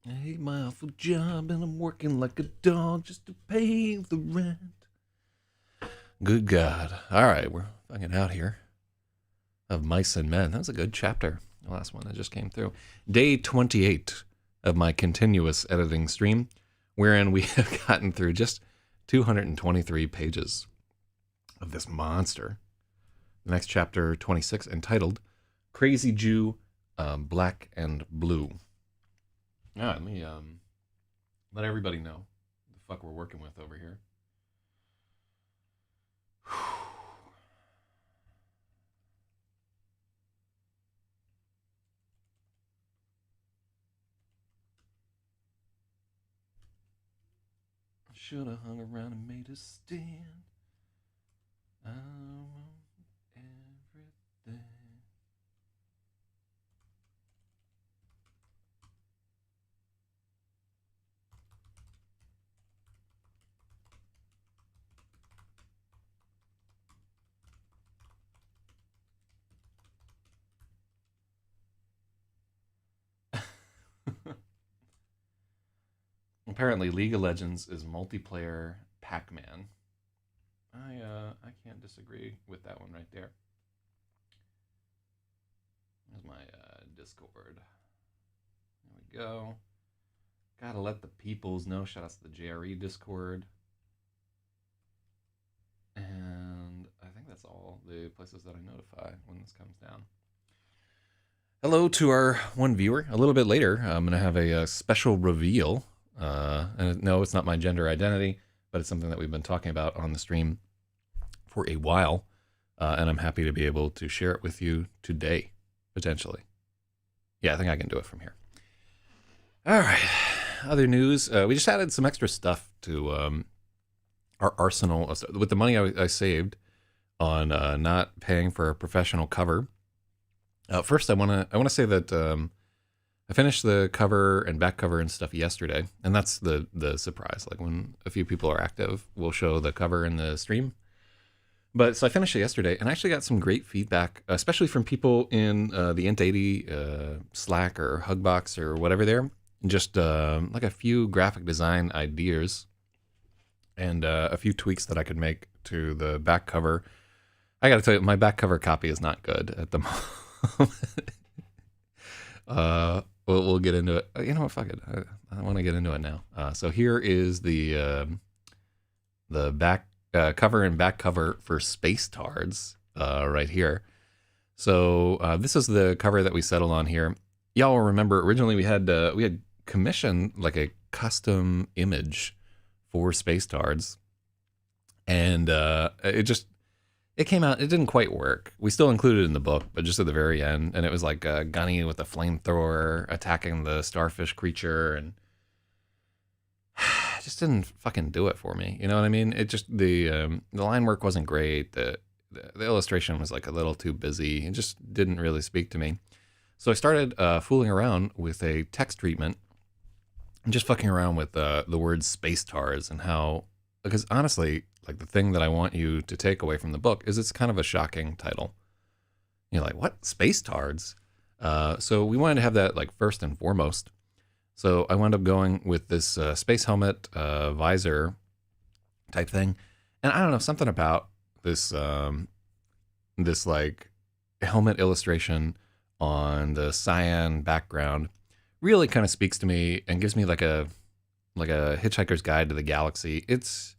I hate my awful job and I'm working like a dog just to pay the rent. Good God. All right, we're fucking out here. Of Mice and Men. That was a good chapter. The last one that just came through. Day 28 of my continuous editing stream, wherein we have gotten through just 223 pages of this monster. The next chapter, 26, entitled Crazy Jew, Black and Blue. Yeah, let me let everybody know what the fuck we're working with over here. Should have hung around and made a stand. I want everything. Apparently, League of Legends is multiplayer Pac-Man. I can't disagree with that one right there. There's my Discord. There we go. Gotta let the peoples know. Shout out to the JRE Discord. And I think that's all the places that I notify when this comes down. Hello to our one viewer. A little bit later, I'm going to have a special reveal. And no, it's not my gender identity, but it's something that we've been talking about on the stream for a while. And I'm happy to be able to share it with you today, potentially. Yeah, I think I can do it from here. All right. Other news. We just added some extra stuff to our arsenal. With the money I saved on not paying for a professional cover. First, I want to say that I finished the cover and back cover and stuff yesterday, and that's the surprise. Like when a few people are active, we'll show the cover in the stream. But so I finished it yesterday, and I actually got some great feedback, especially from people in the Int80 Slack or Hugbox or whatever there. Just like a few graphic design ideas and a few tweaks that I could make to the back cover. I got to tell you, my back cover copy is not good at the moment. We'll get into it. You know what? Fuck it. I want to get into it now. So here is the back cover and back cover for Space Tards right here. So this is the cover that we settled on here. Y'all will remember originally we had commissioned like a custom image for Space Tards, and it came out. It didn't quite work. We still included it in the book, but just at the very end, and it was like Gunny with a flamethrower attacking the starfish creature, and it just didn't fucking do it for me. You know what I mean? It just the line work wasn't great. The illustration was like a little too busy. It just didn't really speak to me. So I started fooling around with a text treatment and just fucking around with the word Space Tars and how, because honestly, like the thing that I want you to take away from the book is it's kind of a shocking title. You're like, what? Space Tards? So we wanted to have that like first and foremost. So I wound up going with this space helmet visor type thing. And I don't know, something about this this like helmet illustration on the cyan background really kind of speaks to me and gives me like a Hitchhiker's Guide to the Galaxy. It's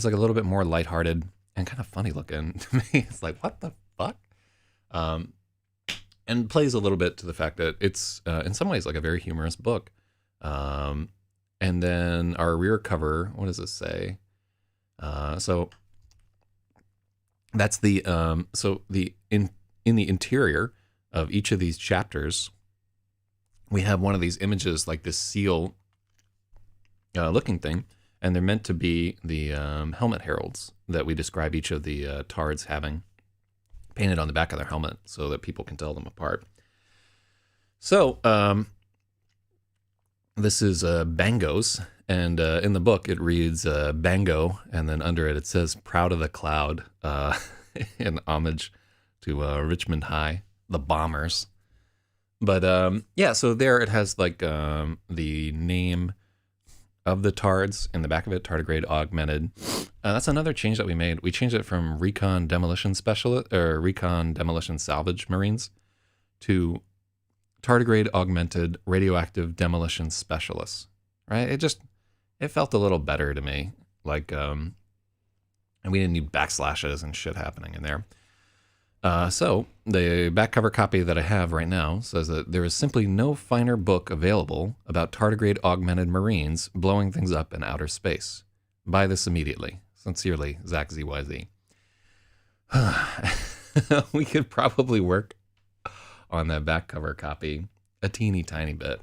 like a little bit more lighthearted and kind of funny looking to me. It's like, what the fuck? And plays a little bit to the fact that it's in some ways like a very humorous book. And then our rear cover, what does it say? So that's the in the interior of each of these chapters, we have one of these images like this seal looking thing, and they're meant to be the helmet heralds that we describe each of the Tards having painted on the back of their helmet so that people can tell them apart. So this is Bango's, and in the book it reads Bango, and then under it says Proud of the Cloud, in homage to Richmond High, the Bombers. But yeah, so there it has like the name of the tards in the back of it, tardigrade augmented. That's another change that we made. We changed it from recon demolition specialist or recon demolition salvage marines to tardigrade augmented radioactive demolition specialists. Right? It felt a little better to me. Like and we didn't need backslashes and shit happening in there. So the back cover copy that I have right now says that there is simply no finer book available about tardigrade augmented marines blowing things up in outer space. Buy this immediately. Sincerely, Zak Zyz. We could probably work on that back cover copy a teeny tiny bit.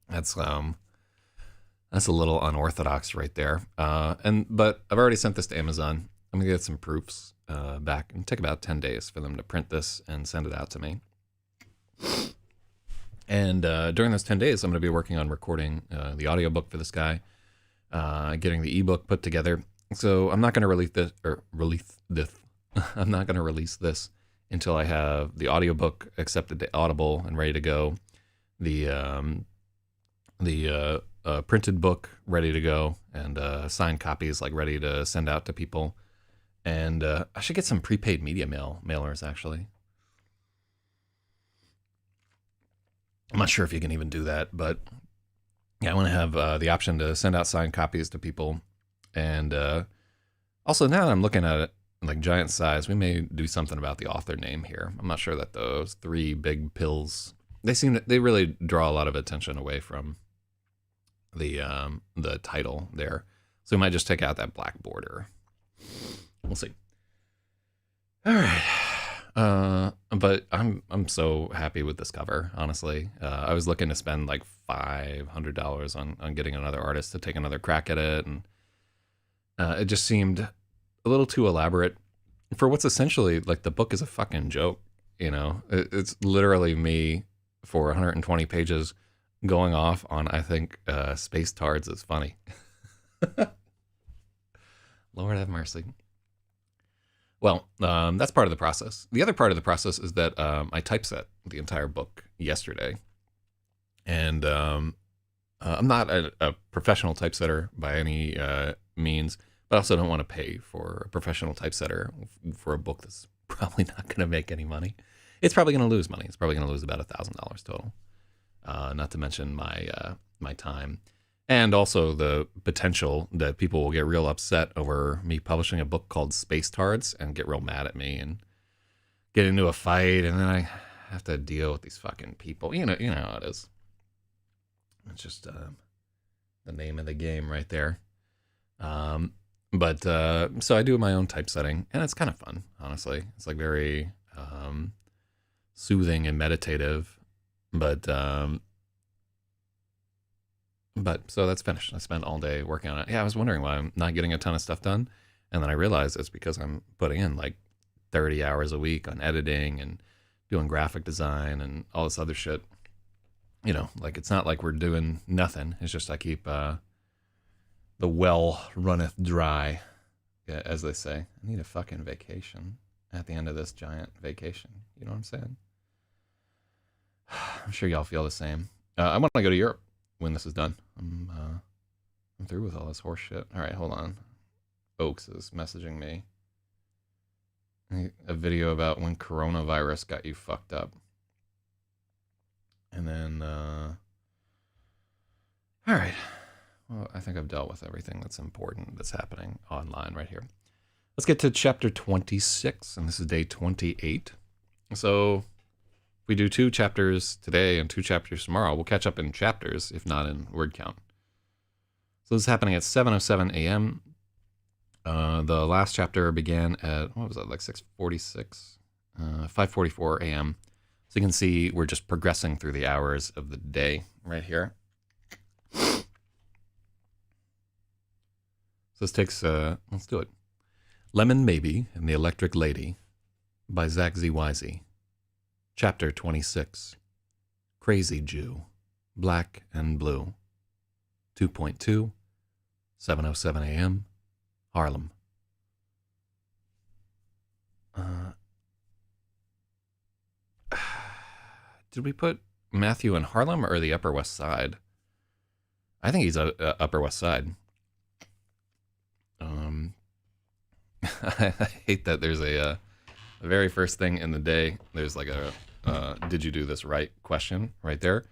That's a little unorthodox right there. But I've already sent this to Amazon. I'm gonna get some proofs back, and take about 10 days for them to print this and send it out to me. And during those 10 days, I'm going to be working on recording the audiobook for this guy, getting the ebook put together. So I'm not going to release this, I'm not going to release this until I have the audiobook accepted to Audible and ready to go, the printed book ready to go, and signed copies like ready to send out to people. And I should get some prepaid media mailers, actually. I'm not sure if you can even do that, but yeah, I want to have the option to send out signed copies to people. And also, now that I'm looking at it, like giant size, we may do something about the author name here. I'm not sure that those 3 big pills, they really draw a lot of attention away from the title there. So we might just take out that black border. We'll see. All right. But I'm so happy with this cover, honestly. I was looking to spend like $500 on getting another artist to take another crack at it, and it just seemed a little too elaborate for what's essentially like the book is a fucking joke. You know, it's literally me for 120 pages going off on, I think, space tards is funny. Lord have mercy. Well, that's part of the process. The other part of the process is that I typeset the entire book yesterday. And I'm not a professional typesetter by any means, but I also don't want to pay for a professional typesetter for a book that's probably not going to make any money. It's probably going to lose money. It's probably going to lose about $1,000 total. Not to mention my time. And also the potential that people will get real upset over me publishing a book called Space Tards and get real mad at me and get into a fight, and then I have to deal with these fucking people. You know how it is. It's just the name of the game right there. But so I do my own typesetting, and it's kind of fun, honestly. It's like very soothing and meditative, but so that's finished. I spent all day working on it. Yeah, I was wondering why I'm not getting a ton of stuff done. And then I realized it's because I'm putting in like 30 hours a week on editing and doing graphic design and all this other shit. You know, like it's not like we're doing nothing. It's just I keep the well runneth dry, as they say. I need a fucking vacation at the end of this giant vacation. You know what I'm saying? I'm sure y'all feel the same. I want to go to Europe when this is done. I'm through with all this horse shit. All right, hold on. Oaks is messaging me a video about when coronavirus got you fucked up. And then, all right. Well, I think I've dealt with everything that's important that's happening online right here. Let's get to chapter 26, and this is day 28. So we do 2 chapters today and 2 chapters tomorrow. We'll catch up in chapters, if not in word count. So this is happening at 7:07 a.m. The last chapter began at, what was that, like 6:46? 5:44 a.m. So you can see we're just progressing through the hours of the day right here. So this takes, let's do it. Lemon Maybe and the Electric Lady by Zak Zyz. Chapter 26. Crazy Jew. Black and Blue. 2.2. 7:07 a.m. Harlem. did we put Matthew in Harlem or the Upper West Side? I think he's Upper West Side. I hate that there's a very first thing in the day. There's like a did you do this right question right there.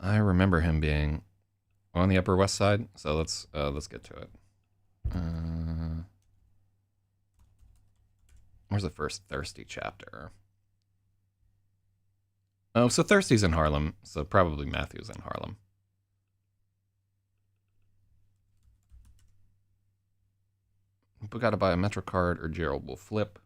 I remember him being on the Upper West Side, so let's get to it. Where's the first Thirsty chapter? Oh, so Thirsty's in Harlem, so probably Matthew's in Harlem. We gotta buy a Metro card or Gerald will flip.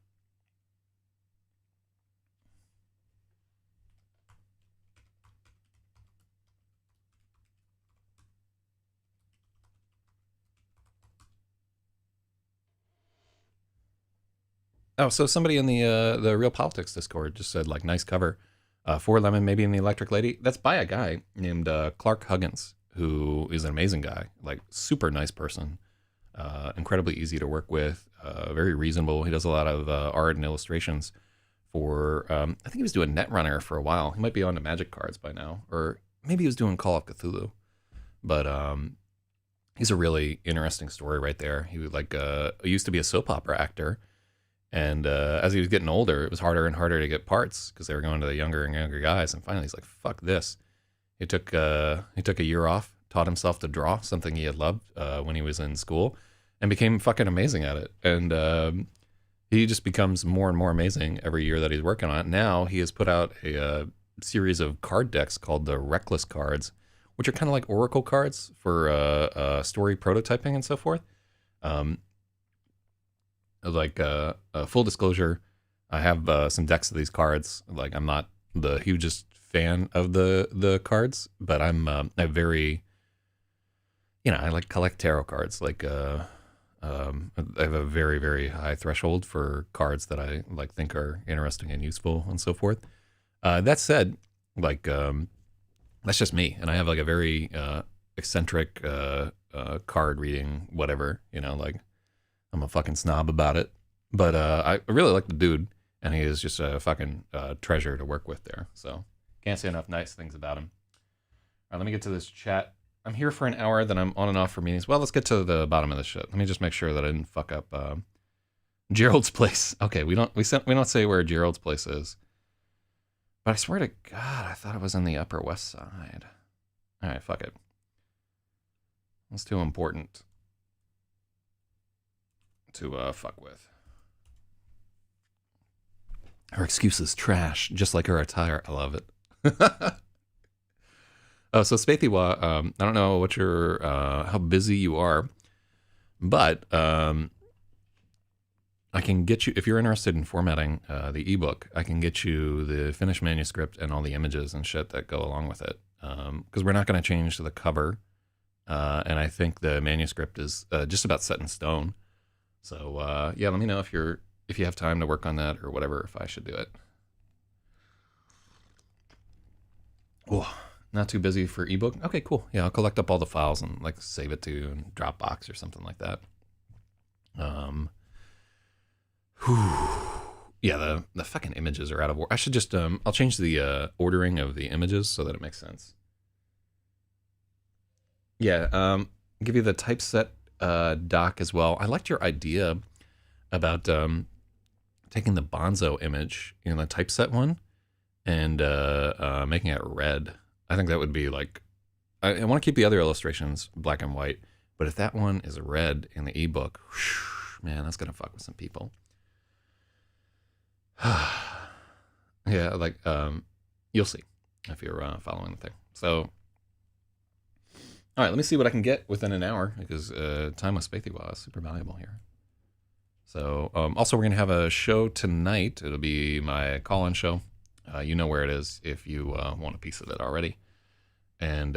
Oh, so somebody in the Real Politics Discord just said, like, nice cover. 4 Lemon, maybe in the Electric Lady. That's by a guy named Clark Huggins, who is an amazing guy. Like, super nice person. Incredibly easy to work with. Very reasonable. He does a lot of art and illustrations for, I think he was doing Netrunner for a while. He might be on to Magic cards by now. Or maybe he was doing Call of Cthulhu. But he's a really interesting story right there. He like used to be a soap opera actor. And as he was getting older, it was harder and harder to get parts because they were going to the younger and younger guys. And finally, he's like, "Fuck this!" He took a year off, taught himself to draw, something he had loved when he was in school, and became fucking amazing at it. And he just becomes more and more amazing every year that he's working on it. Now he has put out a series of card decks called the Reckless cards, which are kind of like Oracle cards for story prototyping and so forth. Like full disclosure, I have some decks of these cards. Like, I'm not the hugest fan of the cards, but I'm very, I like collect tarot cards. Like I have a very, very high threshold for cards that I like think are interesting and useful and so forth. That said, like that's just me, and I have like a very eccentric card reading whatever, like. I'm a fucking snob about it, but I really like the dude, and he is just a fucking treasure to work with there. So can't say enough nice things about him. All right, let me get to this chat. I'm here for an hour, then I'm on and off for meetings. Well, let's get to the bottom of this shit. Let me just make sure that I didn't fuck up Gerald's place. Okay, we don't say where Gerald's place is, but I swear to God, I thought it was in the Upper West Side. All right, fuck it. It's too important to fuck with. Her excuse is trash, just like her attire. I love it. Oh, so Spathywa, I don't know what your how busy you are, but I can get you, if you're interested in formatting the ebook, I can get you the finished manuscript and all the images and shit that go along with it. Because we're not going to change the cover, and I think the manuscript is just about set in stone. So yeah, let me know if you have time to work on that or whatever, if I should do it. Oh, not too busy for ebook? Okay, cool. Yeah, I'll collect up all the files and like save it to Dropbox or something like that. Yeah, the fucking images are out of order. I should just I'll change the ordering of the images so that it makes sense. Yeah, give you the typeset doc as well. I liked your idea about taking the Bonzo image, the typeset one, and making it red. I think that would be like, I want to keep the other illustrations black and white, but if that one is red in the ebook, whoosh, man, that's gonna fuck with some people. Yeah, like you'll see if you're following the thing. So. All right, let me see what I can get within an hour, because time with Spathywa is super valuable here. So, also we're going to have a show tonight. It'll be my call-in show. You know where it is if you want a piece of it already. And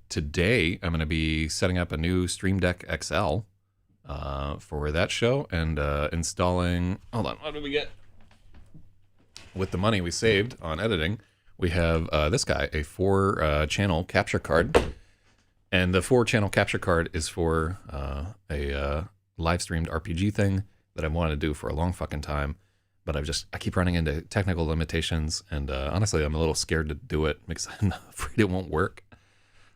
today I'm going to be setting up a new Stream Deck XL for that show and installing... Hold on, what did we get? With the money we saved on editing, we have this guy, a 4-channel capture card. And the 4-channel capture card is for a live streamed RPG thing that I've wanted to do for a long fucking time. but I keep running into technical limitations, and honestly, I'm a little scared to do it because I'm afraid it won't work.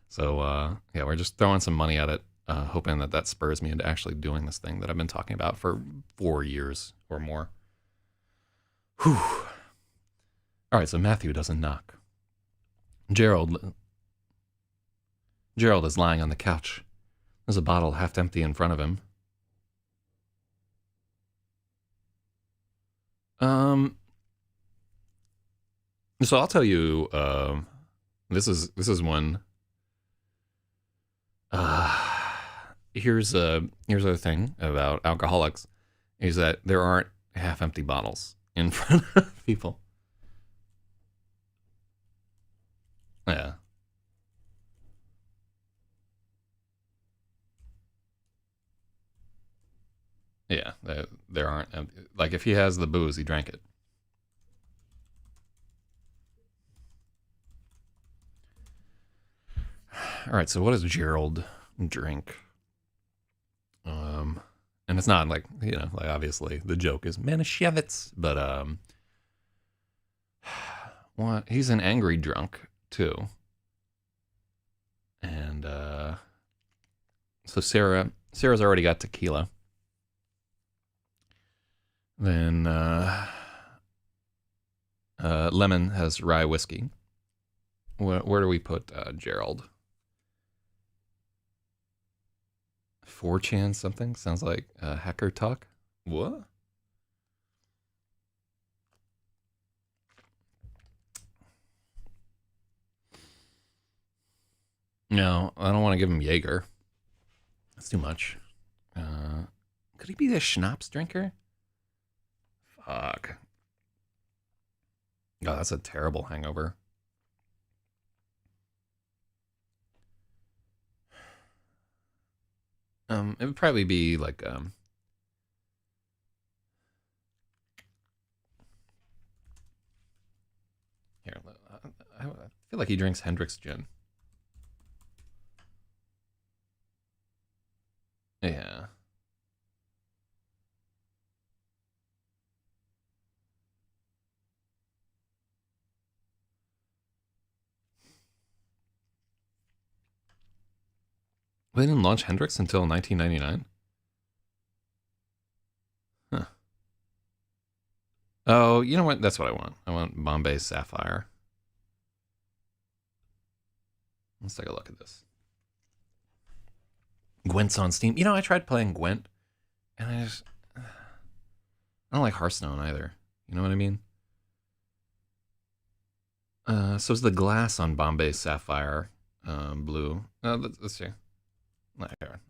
So yeah, we're just throwing some money at it, hoping that spurs me into actually doing this thing that I've been talking about for 4 years or more. Whew. All right, so Matthew doesn't knock. Gerald is lying on the couch. There's a bottle half empty in front of him. So I'll tell you, this is one. Here's a thing about alcoholics, is that there aren't half empty bottles in front of people. Yeah. Yeah, there aren't. Like, if he has the booze, he drank it. All right, so what does Gerald drink? And it's not like, like, obviously the joke is Manischewitz, but what? He's an angry drunk too. And so Sarah's already got tequila. Then Lemon has rye whiskey. Where do we put Gerald? 4chan something? Sounds like hacker talk. What? No, I don't want to give him Jaeger. That's too much. Could he be the schnapps drinker? Fuck. Oh, that's a terrible hangover. It would probably be like here. I feel like he drinks Hendrick's gin. Yeah. They didn't launch Hendrix until 1999? Huh. Oh, you know what? That's what I want. I want Bombay Sapphire. Let's take a look at this. Gwent's on Steam. I tried playing Gwent, and I don't like Hearthstone either. You know what I mean? So is the glass on Bombay Sapphire blue? Let's see. Here.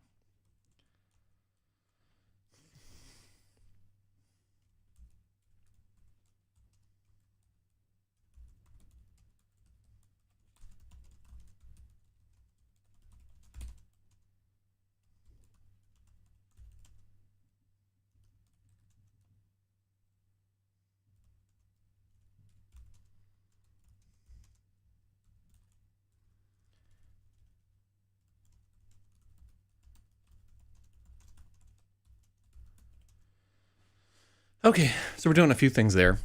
Okay, so we're doing a few things there.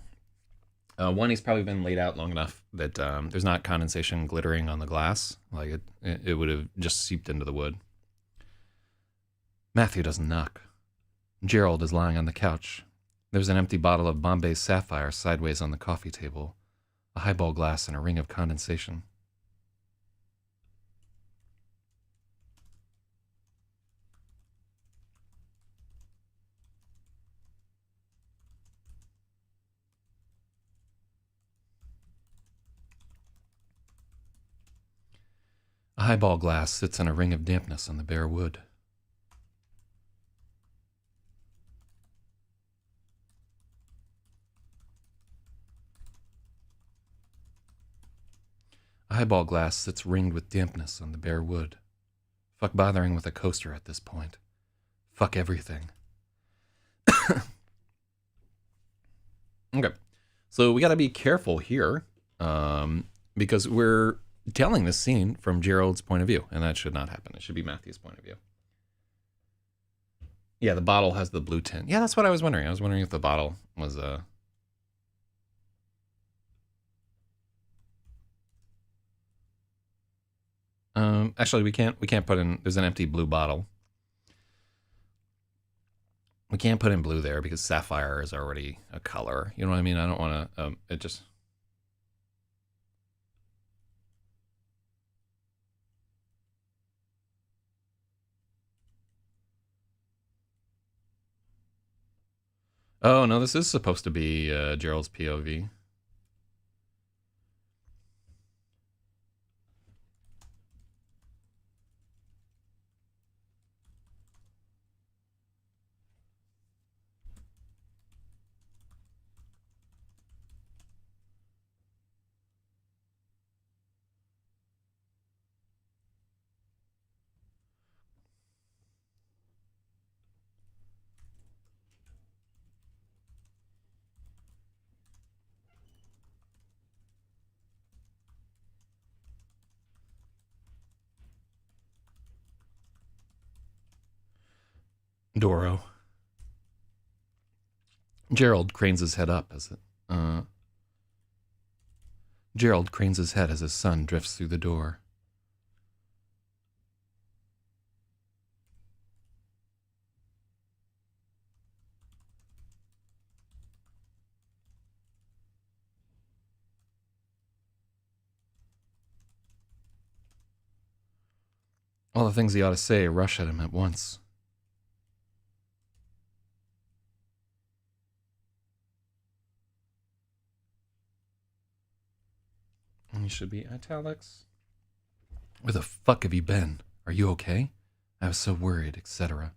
One, he's probably been laid out long enough that there's not condensation glittering on the glass. Like it would have just seeped into the wood. Matthew doesn't knock. Gerald is lying on the couch. There's an empty bottle of Bombay Sapphire sideways on the coffee table, a highball glass and a ring of condensation. A highball glass sits in a ring of dampness on the bare wood. A highball glass sits ringed with dampness on the bare wood. Fuck bothering with a coaster at this point. Fuck everything. Okay. So we gotta be careful here, because we're telling this scene from Gerald's point of view, and that should not happen. It should be Matthew's point of view. Yeah, the bottle has the blue tint. Yeah, that's what I was wondering. I was wondering if the bottle was Actually, we can't put in. There's an empty blue bottle. We can't put in blue there because sapphire is already a color. You know what I mean? I don't want to. It just. Oh no, this is supposed to be Gerald's POV. Doro. Gerald cranes his head up as it. Gerald cranes his head as his son drifts through the door. All the things he ought to say rush at him at once. And you should be italics. Where the fuck have you been? Are you okay? I was so worried, etc.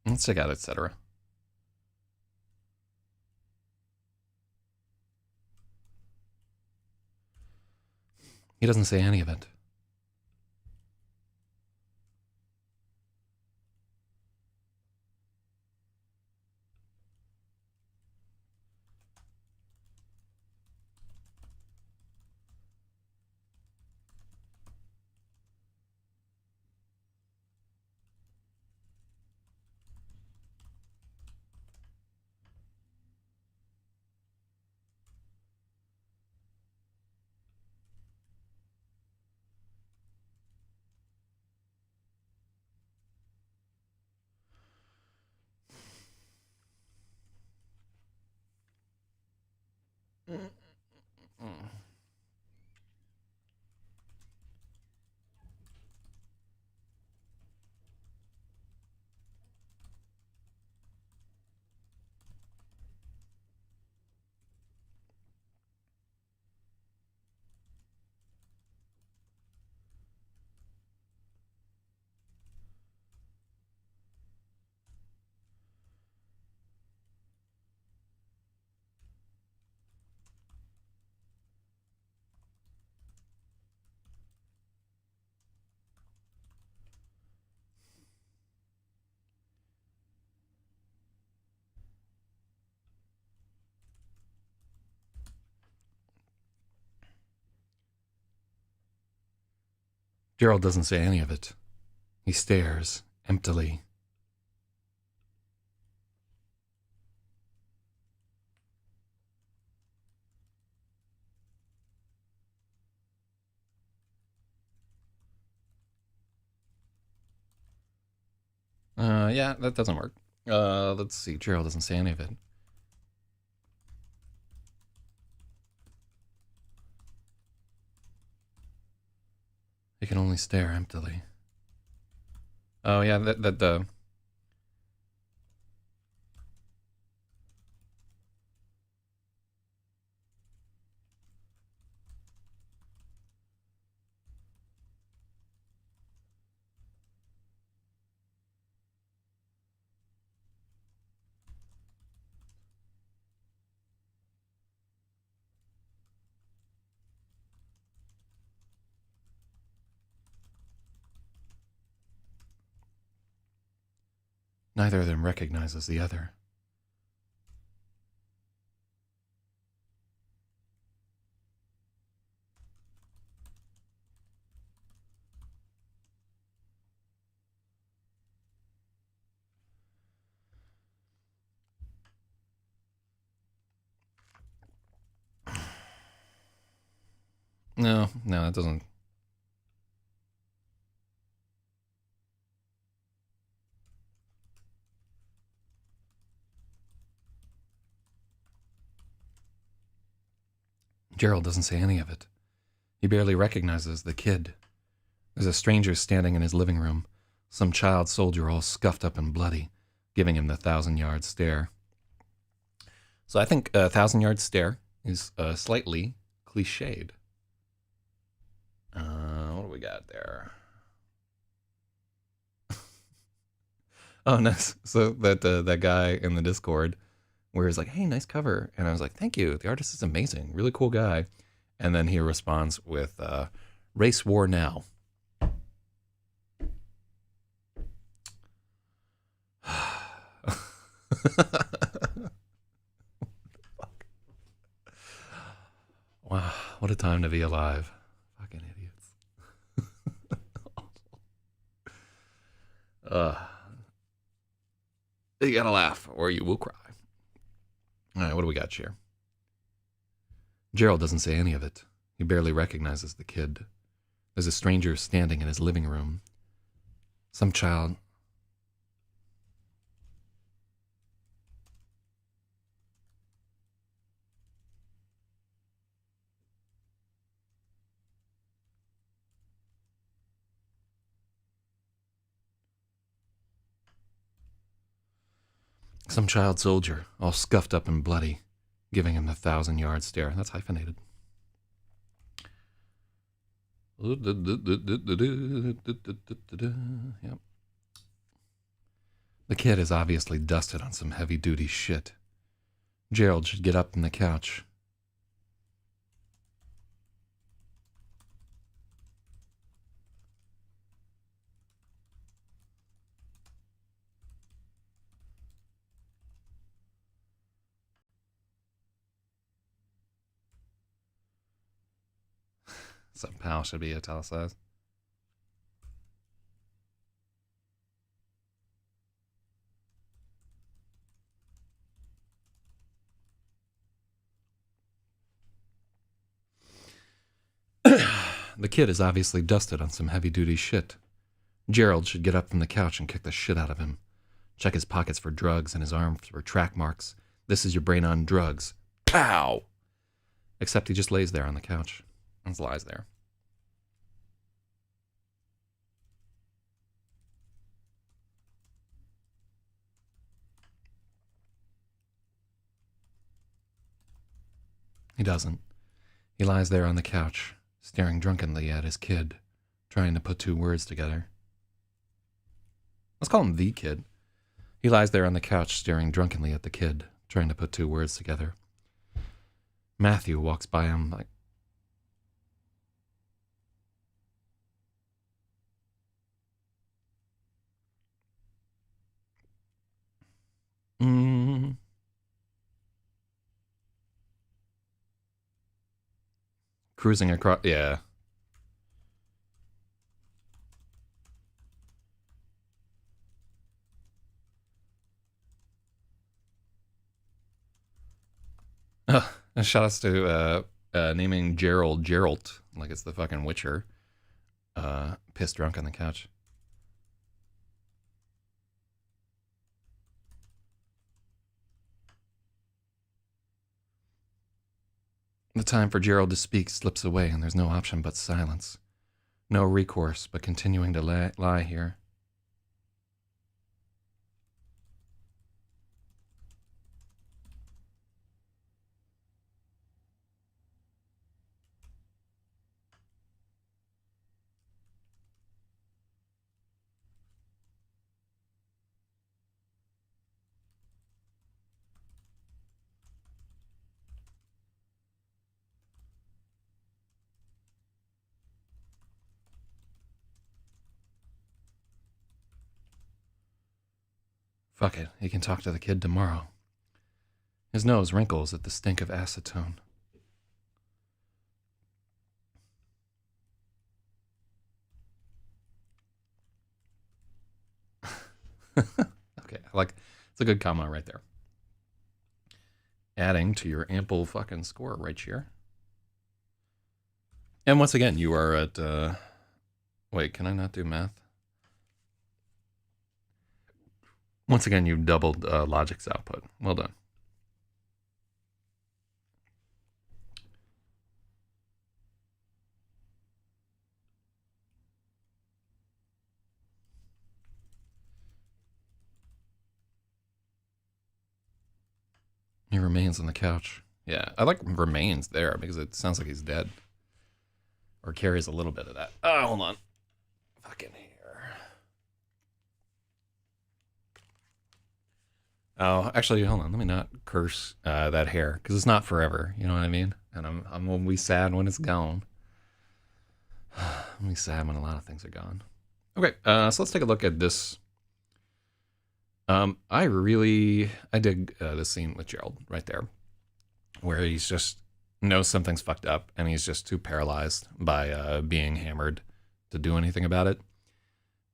Let's check out etc. He doesn't say any of it. Gerald doesn't say any of it. He stares emptily. Yeah, that doesn't work. Let's see. Gerald doesn't say any of it. He can only stare emptily. Oh yeah, that neither of them recognizes the other. No, it doesn't. Gerald doesn't say any of it. He barely recognizes the kid. There's a stranger standing in his living room, some child soldier all scuffed up and bloody, giving him the 1,000-yard stare. So I think a 1,000-yard stare is slightly cliched. What do we got there? Oh, nice. So that guy in the Discord, where he's like, "Hey, nice cover," and I was like, "Thank you. The artist is amazing. Really cool guy." And then he responds with, "Race war now." Wow, what a time to be alive. Fucking idiots. You gotta laugh or you will cry. All right, what do we got here? Gerald doesn't say any of it. He barely recognizes the kid. There's a stranger standing in his living room. Some child. Some child soldier, all scuffed up and bloody, giving him the 1,000-yard stare. That's hyphenated. Yep. The kid is obviously dusted on some heavy-duty shit. Gerald should get up from the couch. Some pal should be italicized. The kid is obviously dusted on some heavy-duty shit. Gerald should get up from the couch and kick the shit out of him. Check his pockets for drugs and his arms for track marks. This is your brain on drugs. Pow! Except he just lays there on the couch and lies there. He doesn't. He lies there on the couch, staring drunkenly at his kid, trying to put two words together. Let's call him the kid. He lies there on the couch, staring drunkenly at the kid, trying to put two words together. Matthew walks by him like... Cruising across... Yeah. And shout outs to naming Gerald Geralt, like it's the fucking Witcher. Pissed drunk on the couch. The time for Gerald to speak slips away, and there's no option but silence. No recourse but continuing to lie here. Fuck it, he can talk to the kid tomorrow. His nose wrinkles at the stink of acetone. Okay, it's a good comma right there. Adding to your ample fucking score right here. And once again, you are at, wait, can I not do math? Once again, you've doubled Logic's output. Well done. He remains on the couch. Yeah, I like remains there because it sounds like he's dead. Or carries a little bit of that. Oh, hold on. Fucking hair. Oh, actually, hold on. Let me not curse that hair because it's not forever. You know what I mean? And I'm gonna be sad when it's gone. I'm gonna be sad when a lot of things are gone. Okay, so let's take a look at this. I dig this scene with Gerald right there, where he's just knows something's fucked up and he's just too paralyzed by being hammered to do anything about it.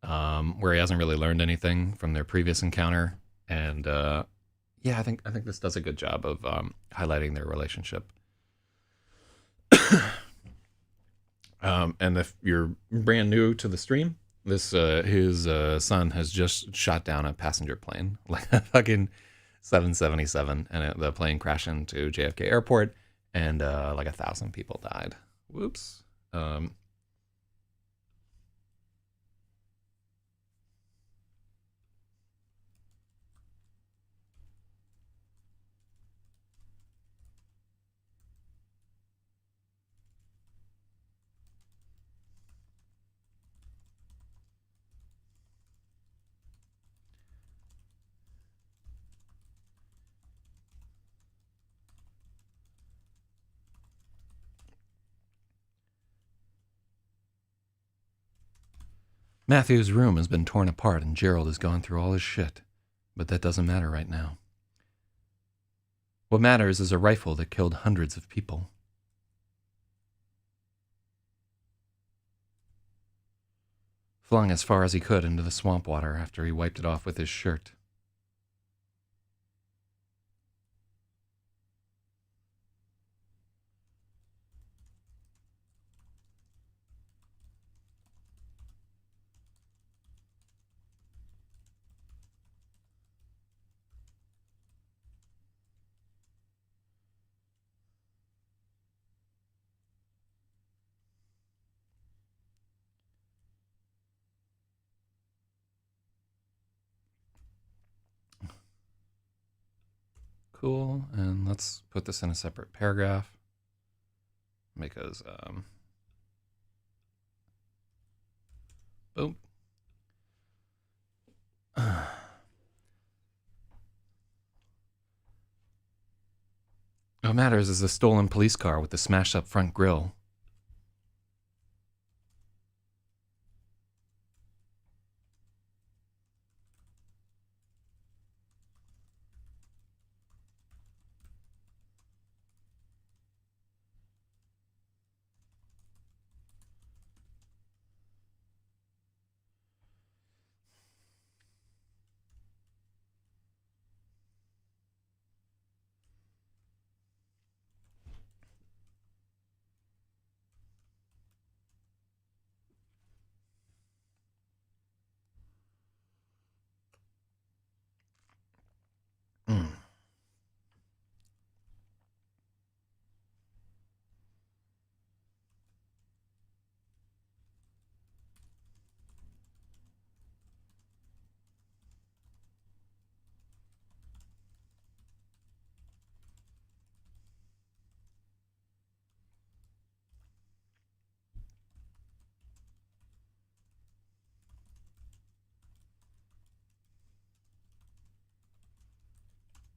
Where he hasn't really learned anything from their previous encounter, and yeah, I think this does a good job of highlighting their relationship. And if you're brand new to the stream, this his son has just shot down a passenger plane, like a fucking 777, and the plane crashed into JFK Airport, and like 1,000 people died. Whoops. Matthew's room has been torn apart and Gerald has gone through all his shit. But that doesn't matter right now. What matters is a rifle that killed hundreds of people. Flung as far as he could into the swamp water after he wiped it off with his shirt. Cool, and let's put this in a separate paragraph because boom. What matters is the stolen police car with the smashed up front grille.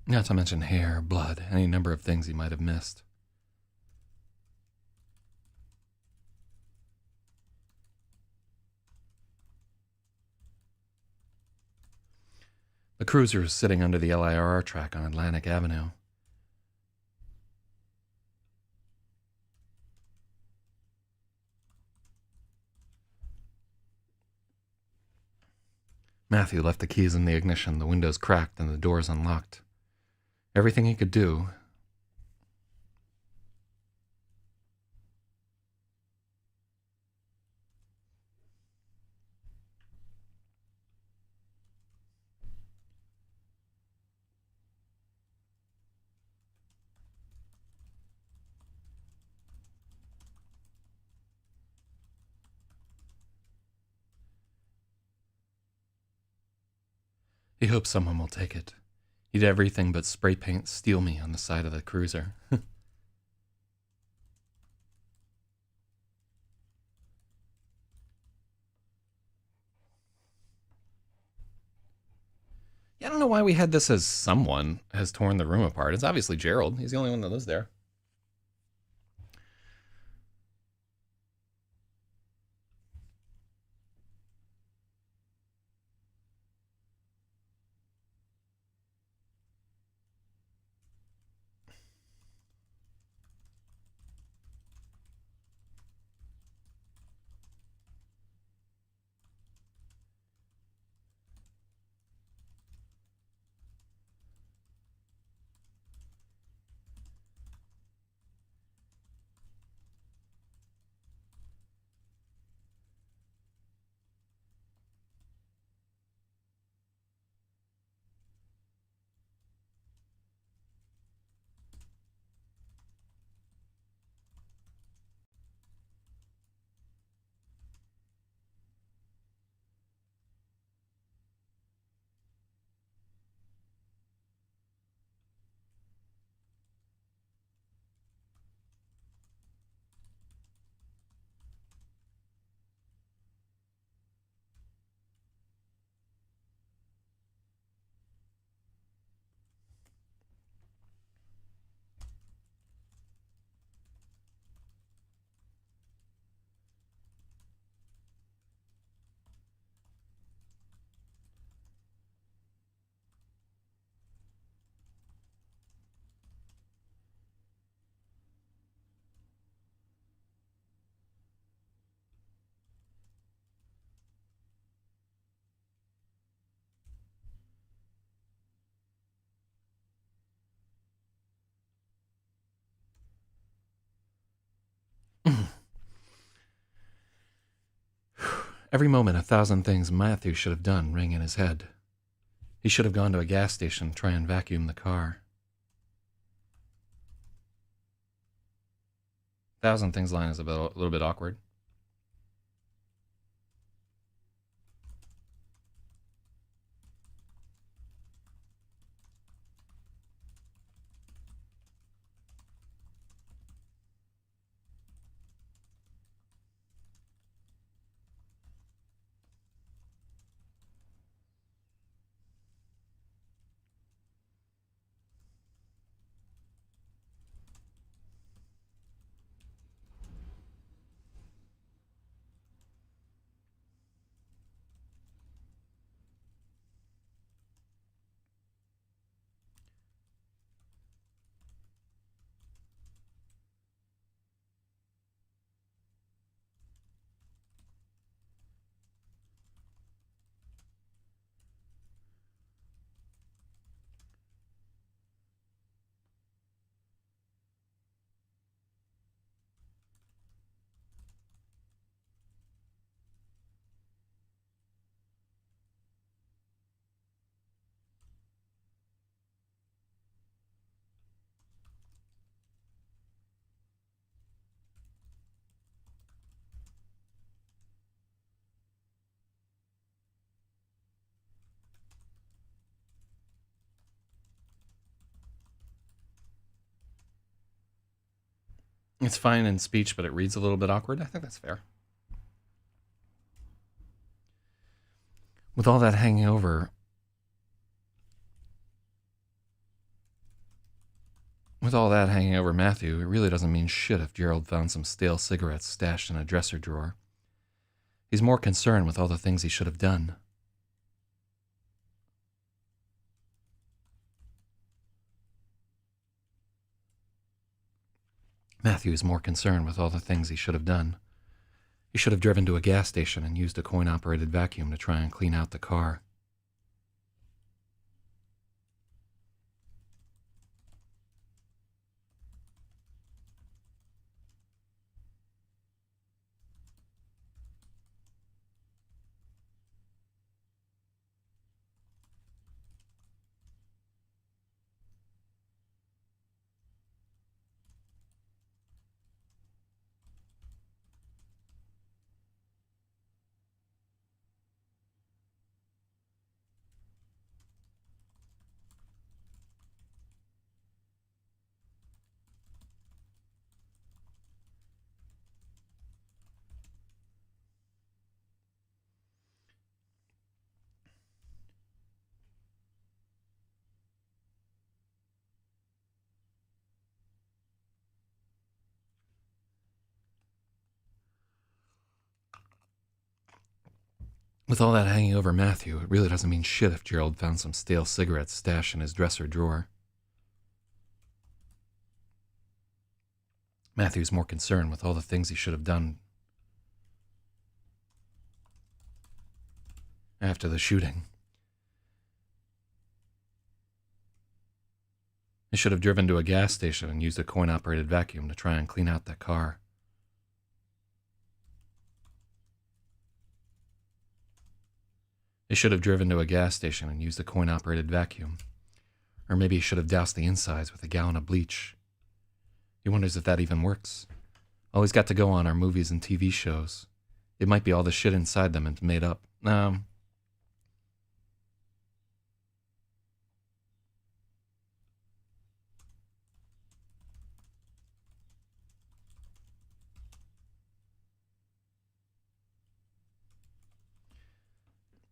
Not to mention hair, blood, any number of things he might have missed. The cruiser is sitting under the LIRR track on Atlantic Avenue. Matthew left the keys in the ignition, the windows cracked, and the doors unlocked. Everything he could do. He hopes someone will take it. He did everything but spray paint "Steal Me" on the side of the cruiser. Yeah, I don't know why we had this as someone has torn the room apart. It's obviously Gerald. He's the only one that lives there. Every moment, 1,000 things Matthew should have done rang in his head. He should have gone to a gas station to try and vacuum the car. 1,000 things line is a little bit awkward. It's fine in speech, but it reads a little bit awkward. I think that's fair. With all that hanging over Matthew, it really doesn't mean shit if Gerald found some stale cigarettes stashed in a dresser drawer. He's more concerned with all the things he should have done. Matthew is more concerned with all the things he should have done. He should have driven to a gas station and used a coin-operated vacuum to try and clean out the car. With all that hanging over Matthew, it really doesn't mean shit if Gerald found some stale cigarettes stashed in his dresser drawer. Matthew's more concerned with all the things he should have done after the shooting. He should have driven to a gas station and used a coin-operated vacuum to try and clean out that car. He should have driven to a gas station and used a coin-operated vacuum. Or maybe he should have doused the insides with a gallon of bleach. He wonders if that even works. All he's got to go on are movies and TV shows. It might be all the shit inside them and made up.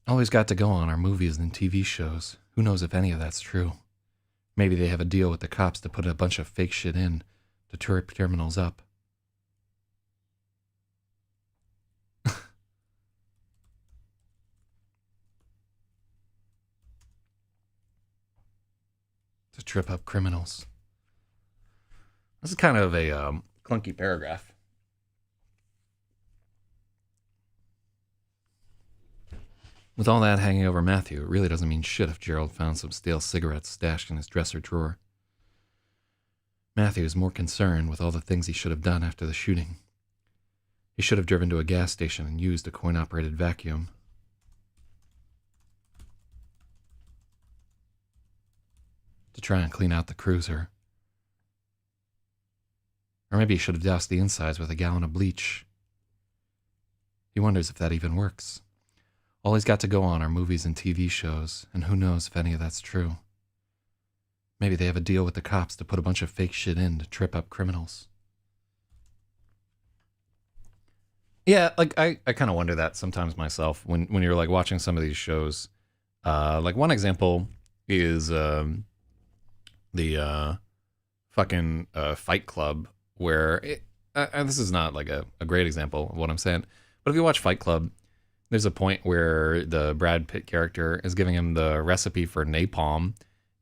All he's got to go on are movies and TV shows. Who knows if any of that's true? Maybe they have a deal with the cops to put a bunch of fake shit in to trip criminals up. To trip up criminals. This is kind of a clunky paragraph. With all that hanging over Matthew, it really doesn't mean shit if Gerald found some stale cigarettes stashed in his dresser drawer. Matthew is more concerned with all the things he should have done after the shooting. He should have driven to a gas station and used a coin-operated vacuum. To try and clean out the cruiser. Or maybe he should have doused the insides with a gallon of bleach. He wonders if that even works. All he's got to go on are movies and TV shows, and who knows if any of that's true. Maybe they have a deal with the cops to put a bunch of fake shit in to trip up criminals. Yeah, like I kind of wonder that sometimes myself when you're like watching some of these shows. Like one example is the fucking Fight Club, where this is not like a great example of what I'm saying, but if you watch Fight Club, there's a point where the Brad Pitt character is giving him the recipe for napalm,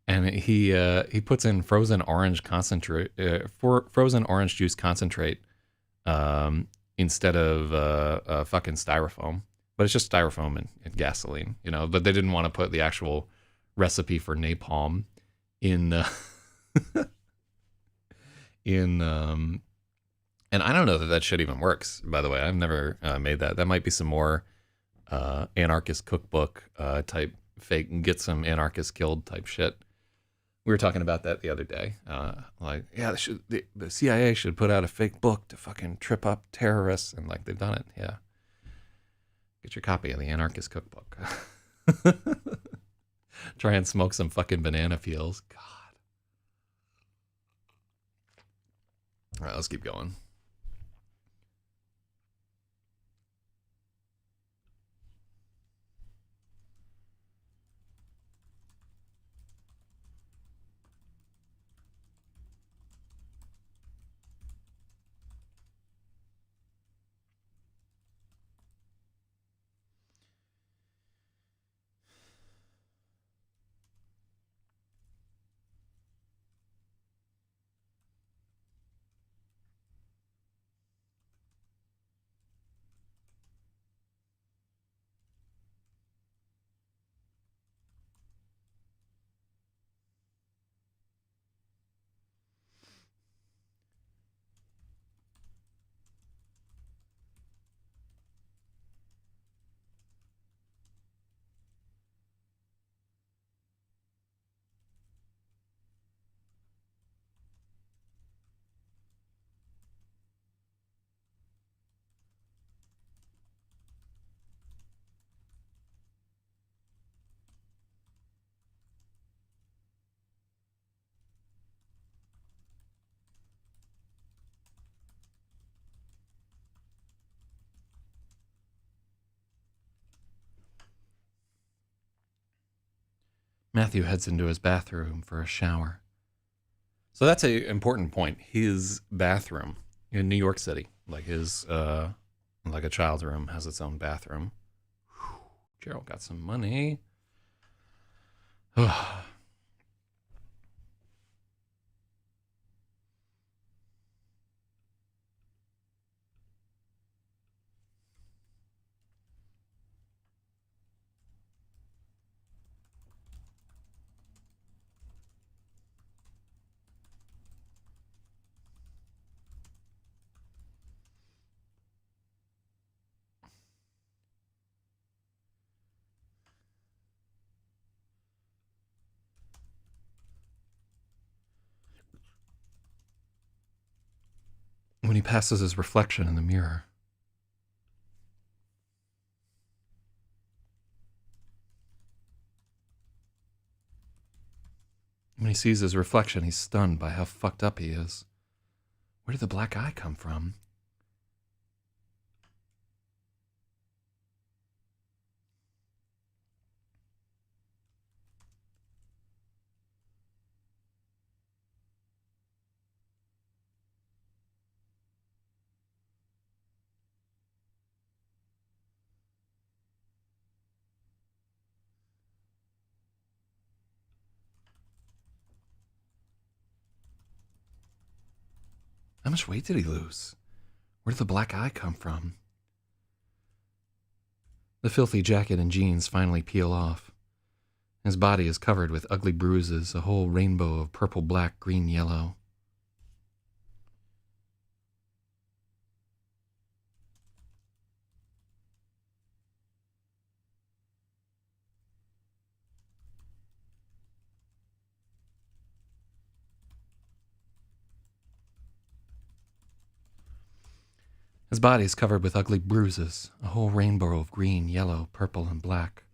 and he puts in frozen orange concentrate, frozen orange juice concentrate, instead of fucking styrofoam. But it's just styrofoam and gasoline, you know. But they didn't want to put the actual recipe for napalm in and I don't know that shit even works. By the way, I've never made that. That might be some more anarchist cookbook type fake, get some anarchists killed type shit. We were talking about that the other day. Like, yeah, the CIA should put out a fake book to fucking trip up terrorists, and like they've done it. Yeah, get your copy of the anarchist cookbook. Try and smoke some fucking banana peels. God. All right, let's keep going. Matthew heads into his bathroom for a shower. So that's an important point. His bathroom in New York City, like his, like a child's room, has its own bathroom. Gerald got some money. When he passes his reflection in the mirror. When he sees his reflection, he's stunned by how fucked up he is. Where did the black eye come from? How much weight did he lose? Where did the black eye come from? The filthy jacket and jeans finally peel off. His body is covered with ugly bruises, a whole rainbow of purple, black, green, yellow. His body is covered with ugly bruises, a whole rainbow of green, yellow, purple, and black.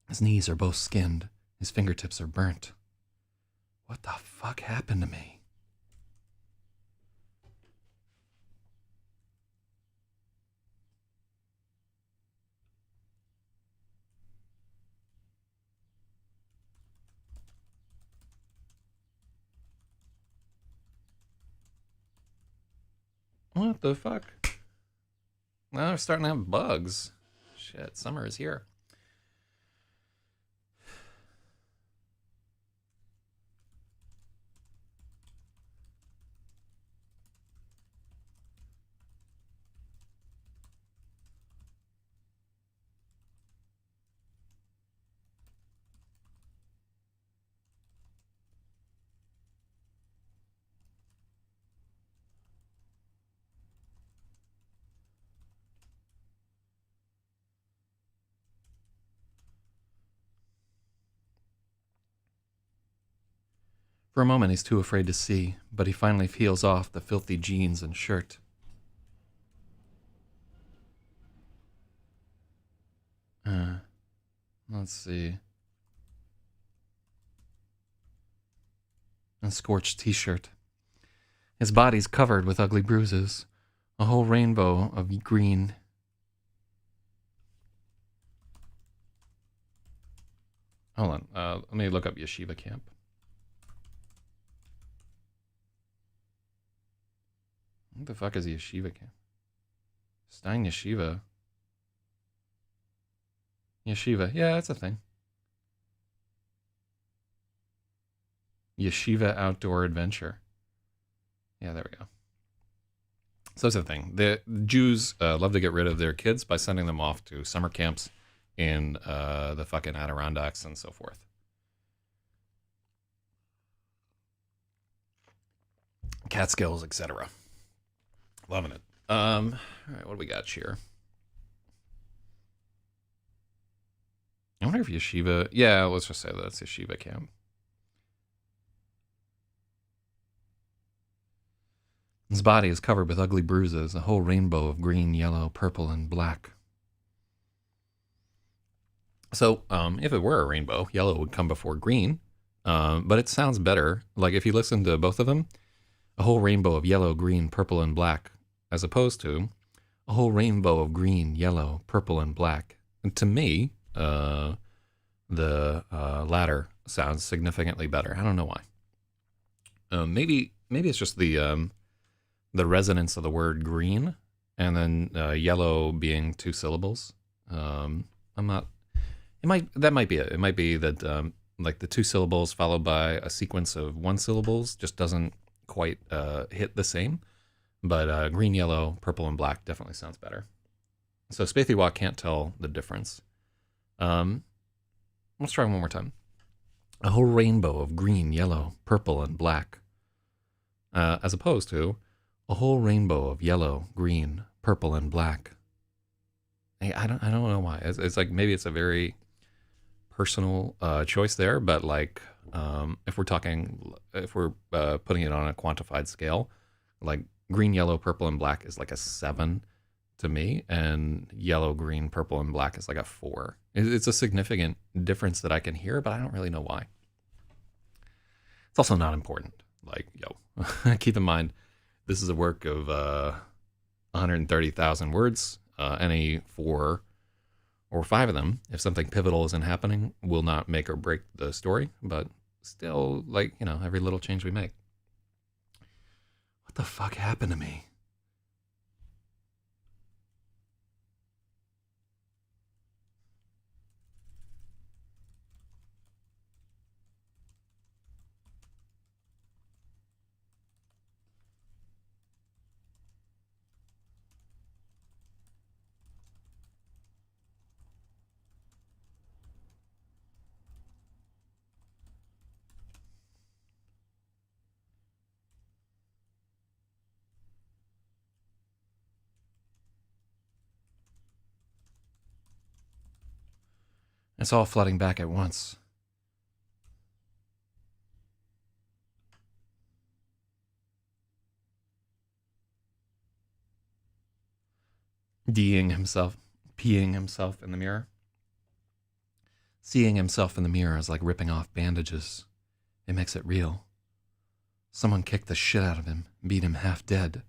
His knees are both skinned. His fingertips are burnt. What the fuck happened to me? What the fuck? Now we're starting to have bugs. Shit, summer is here. For a moment, he's too afraid to see, but he finally peels off the filthy jeans and shirt. Let's see. A scorched t-shirt. His body's covered with ugly bruises, a whole rainbow of green. Hold on, let me look up yeshiva camp. What the fuck is a yeshiva camp? Stein Yeshiva. Yeshiva, yeah, that's a thing. Yeshiva Outdoor Adventure. Yeah, there we go. So that's the thing. The Jews love to get rid of their kids by sending them off to summer camps in the fucking Adirondacks and so forth. Catskills, etc. Loving it. All right, what do we got here? I wonder if yeshiva... Yeah, let's just say that's yeshiva camp. His body is covered with ugly bruises, a whole rainbow of green, yellow, purple, and black. So, if it were a rainbow, yellow would come before green. But it sounds better. Like, if you listen to both of them, a whole rainbow of yellow, green, purple, and black, as opposed to a whole rainbow of green, yellow, purple, and black. And to me, the latter sounds significantly better. I don't know why. Maybe it's just the resonance of the word green and then yellow being 2 syllables. I'm not. That might be it. It might be that like the 2 syllables followed by a sequence of 1 syllables just doesn't quite hit the same. But green, yellow, purple, and black definitely sounds better. So Spaethiwa can't tell the difference. Let's try one more time. A whole rainbow of green, yellow, purple, and black. As opposed to a whole rainbow of yellow, green, purple, and black. I don't know why. It's like maybe it's a very personal choice there, but like if we're putting it on a quantified scale, like green, yellow, purple, and black is like a 7 to me, and yellow, green, purple, and black is like a 4. It's a significant difference that I can hear, but I don't really know why. It's also not important. Like, keep in mind, this is a work of 130,000 words. Any 4 or 5 of them, if something pivotal isn't happening, will not make or break the story. But still, like, every little change we make. What the fuck happened to me? It's all flooding back at once. D'ing himself, peeing himself in the mirror. Seeing himself in the mirror is like ripping off bandages. It makes it real. Someone kicked the shit out of him, beat him half dead.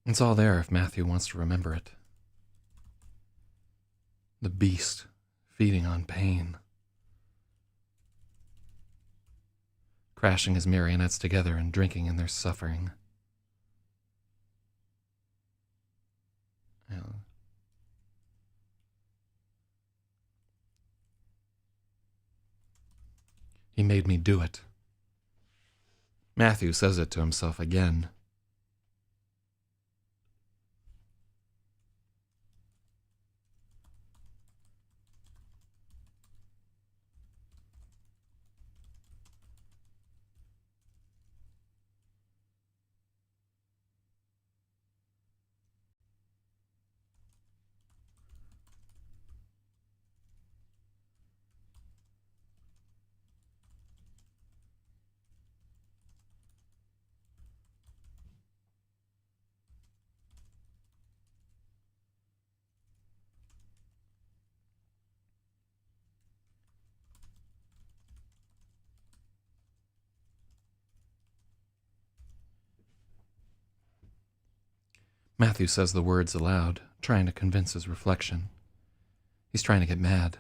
It's all there if Matthew wants to remember it. The beast feeding on pain. Crashing his marionettes together and drinking in their suffering. He made me do it. Matthew says it to himself again. Matthew says the words aloud, trying to convince his reflection. He's trying to get mad.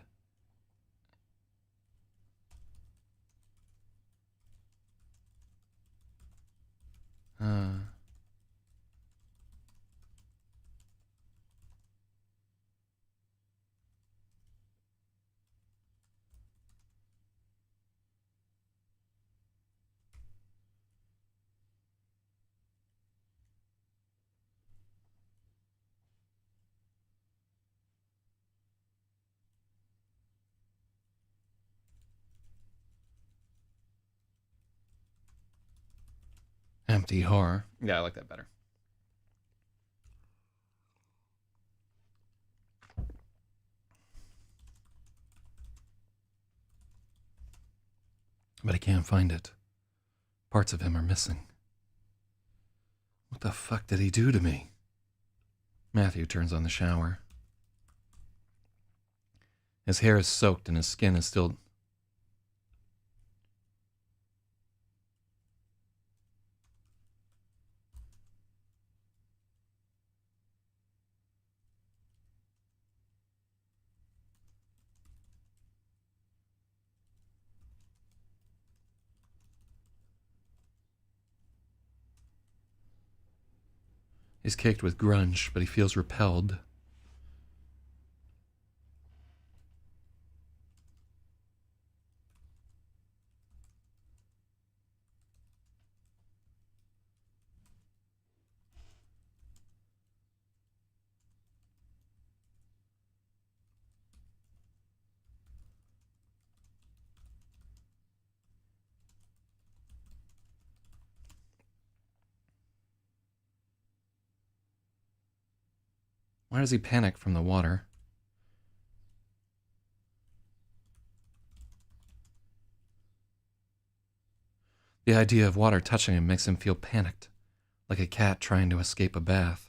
Empty horror. Yeah, I like that better. But I can't find it. Parts of him are missing. What the fuck did he do to me? Matthew turns on the shower. His hair is soaked and his skin is still... He's caked with grunge, but he feels repelled. Why does he panic from the water? The idea of water touching him makes him feel panicked, like a cat trying to escape a bath.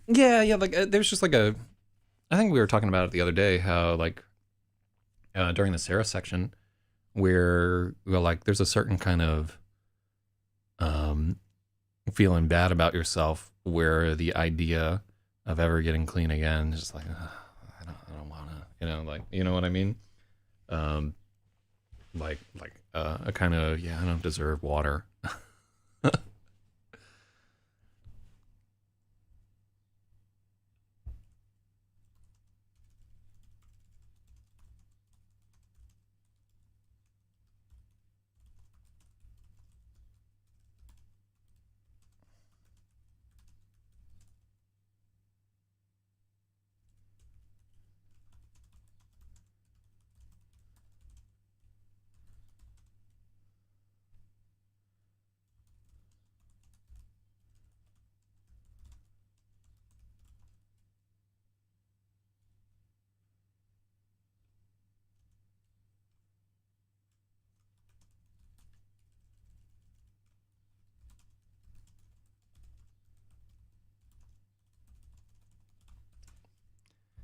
Yeah, like there's just like a... I think we were talking about it the other day, how like during the Sarah section, where well, like there's a certain kind of feeling bad about yourself, where the idea of ever getting clean again is just like I don't want to, like you know what I mean, like a kind of I don't deserve water.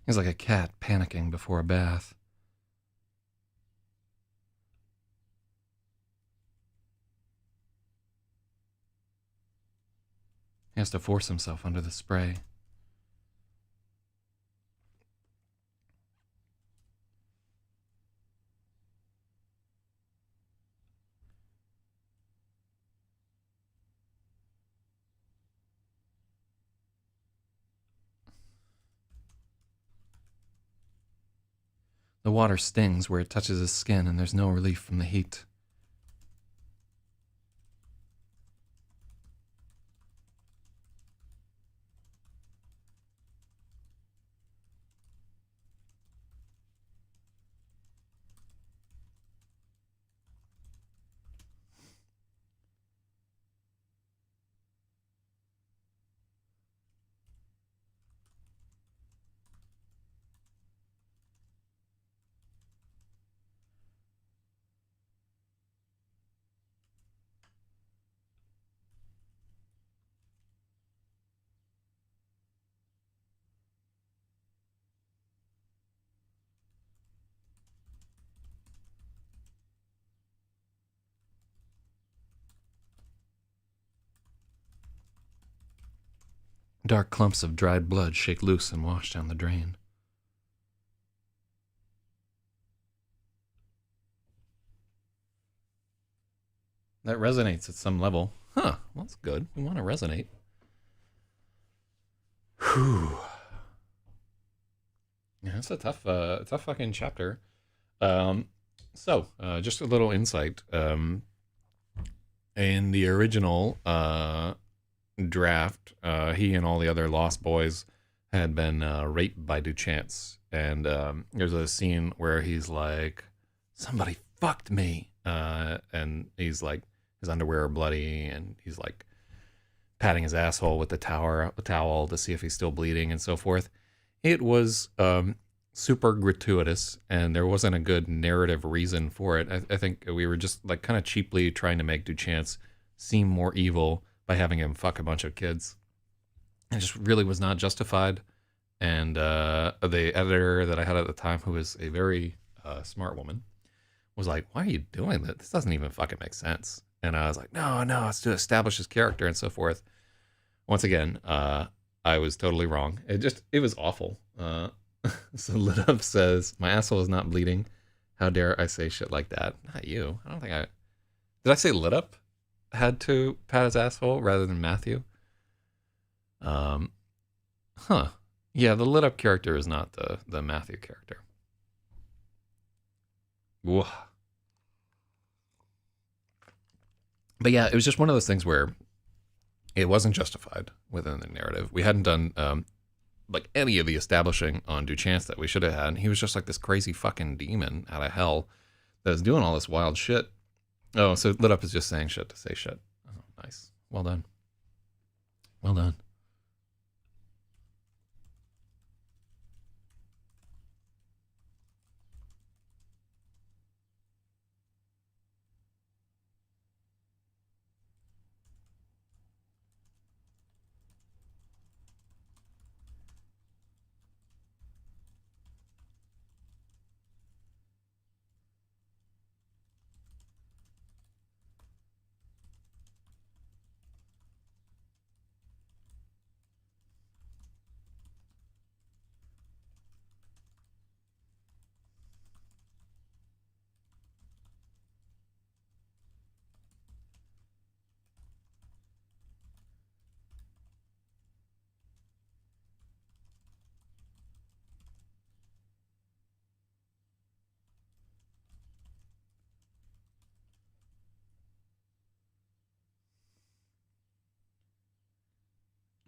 He's like a cat panicking before a bath. He has to force himself under the spray. The water stings where it touches his skin, and there's no relief from the heat. Dark clumps of dried blood shake loose and wash down the drain. That resonates at some level. Huh, well, that's good. We want to resonate. Whew. Yeah, it's a tough fucking chapter. So, just a little insight. In the original draft, he and all the other Lost Boys had been raped by Duchance. And there's a scene where he's like, somebody fucked me. And he's like, his underwear are bloody, and he's like patting his asshole with the towel to see if he's still bleeding and so forth. It was super gratuitous, and there wasn't a good narrative reason for it. I think we were just like kind of cheaply trying to make Duchance seem more evil by having him fuck a bunch of kids. It just really was not justified. And the editor that I had at the time, who was a very smart woman, was like, why are you doing that? This doesn't even fucking make sense. And I was like, no, it's to establish his character and so forth. Once again, I was totally wrong. It was awful. So Lit Up says, my asshole is not bleeding. How dare I say shit like that? Not you. I don't think I... Did I say Lit Up had to pat his asshole rather than Matthew? Huh. Yeah, the Lit Up character is not the Matthew character. Whoa. But yeah, it was just one of those things where it wasn't justified within the narrative. We hadn't done like any of the establishing on Duchance that we should have had. He was just like this crazy fucking demon out of hell that was doing all this wild shit. Oh, so Lit Up is just saying shit to say shit. Oh, nice. Well done. Well done.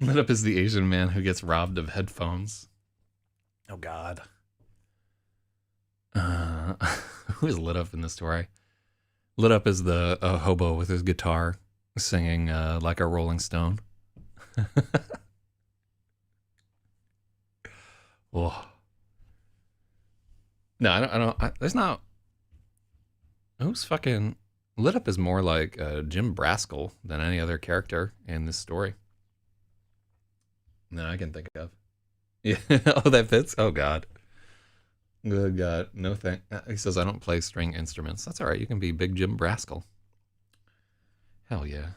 Lit Up is the Asian man who gets robbed of headphones. Oh, God. Who is Lit Up in this story? Lit Up is the hobo with his guitar singing like a Rolling Stone. Oh. No, I don't. There's not. Who's fucking. Lit Up is more like Jim Braskell than any other character in this story. No, I can think of. Yeah. Oh, that fits? Oh, God. Good God. No thank. He says, I don't play string instruments. That's all right. You can be Big Jim Braskell. Hell yeah.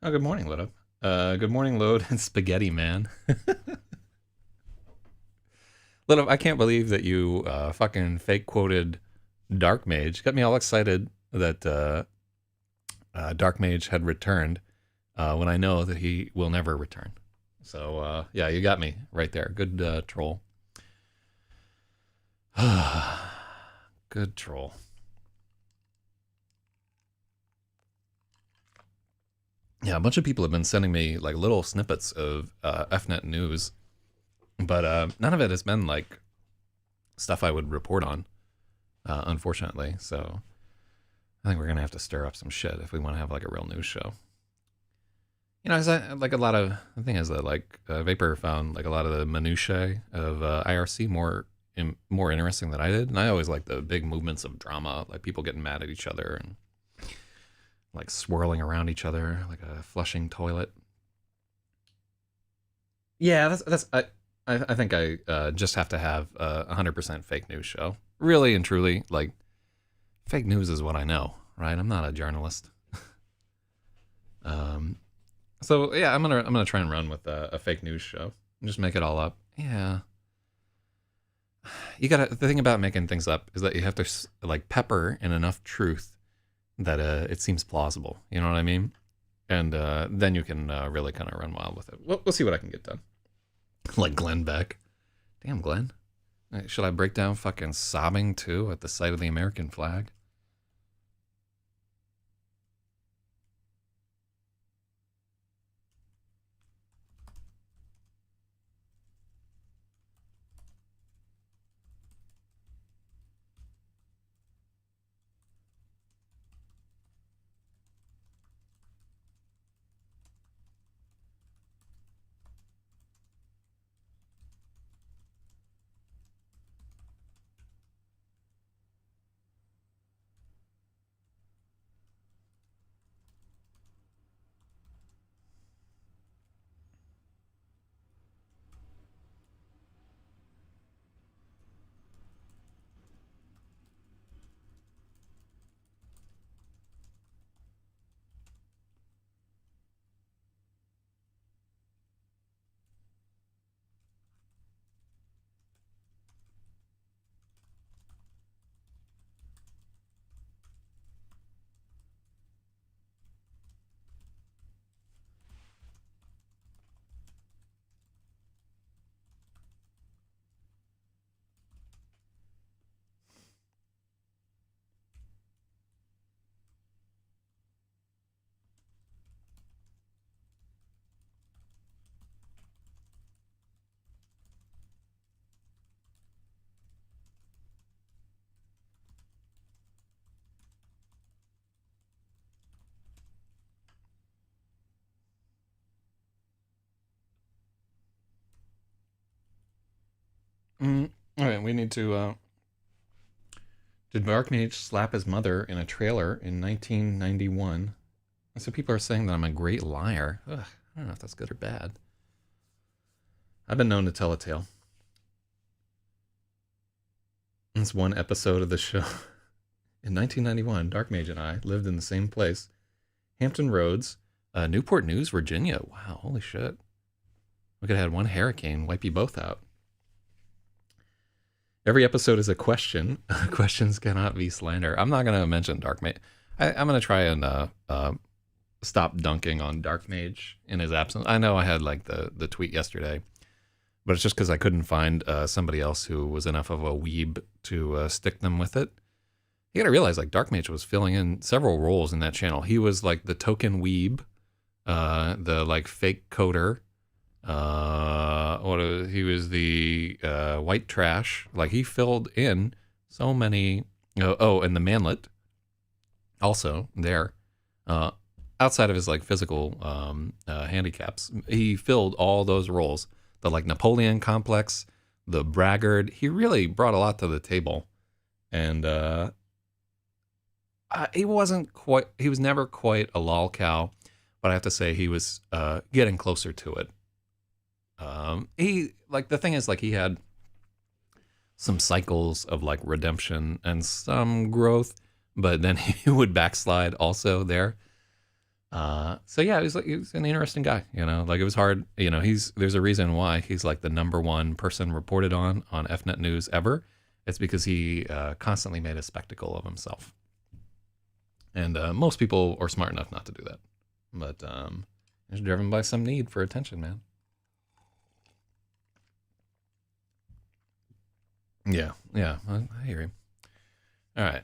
Oh, good morning, Lit Up. Good morning, Load and Spaghetti Man. Lit Up, I can't believe that you fucking fake quoted Dark Mage. Got me all excited that Dark Mage had returned when I know that he will never return. So, yeah, you got me right there. Good troll. Good troll. Yeah, a bunch of people have been sending me like little snippets of FNet news, but none of it has been like stuff I would report on, unfortunately. So I think we're gonna have to stir up some shit if we want to have like a real news show. You know, like a lot of the thing is that like Vapor found like a lot of the minutiae of IRC more more interesting than I did. And I always like the big movements of drama, like people getting mad at each other and like swirling around each other like a flushing toilet. Yeah, I think I just have to have a 100% fake news show. Really and truly, like fake news is what I know, right? I'm not a journalist. Um, so yeah, I'm gonna try and run with a fake news show. Just make it all up. Yeah, you gotta. The thing about making things up is that you have to like pepper in enough truth that it seems plausible. You know what I mean? And then you can really kind of run wild with it. We'll see what I can get done. Like Glenn Beck. Damn, Glenn. Should I break down fucking sobbing too at the sight of the American flag? All right, we need to. Did Dark Mage slap his mother in a trailer in 1991? So people are saying that I'm a great liar. Ugh, I don't know if that's good or bad. I've been known to tell a tale. It's one episode of the show. In 1991, Dark Mage and I lived in the same place, Hampton Roads, Newport News, Virginia. Wow, holy shit. We could have had one hurricane wipe you both out. Every episode is a question. Questions cannot be slander. I'm not going to mention Dark Mage. I'm going to try and stop dunking on Dark Mage in his absence. I know I had like the tweet yesterday, but it's just because I couldn't find somebody else who was enough of a weeb to stick them with it. You got to realize like Dark Mage was filling in several roles in that channel. He was like the token weeb, the like fake coder. He was the white trash. Like he filled in so many. And the manlet also there. Outside of his like physical handicaps, he filled all those roles. The like Napoleon complex, the braggart. He really brought a lot to the table, and he wasn't quite. He was never quite a lolcow, but I have to say he was getting closer to it. He like the thing is like he had some cycles of like redemption and some growth, but then he would backslide also there. So yeah, he was an interesting guy, you know, like it was hard, you know, there's a reason why he's like the #1 person reported on FNet News ever. It's because he constantly made a spectacle of himself. And most people are smart enough not to do that. But he's driven by some need for attention, man. Yeah, I hear him. All right.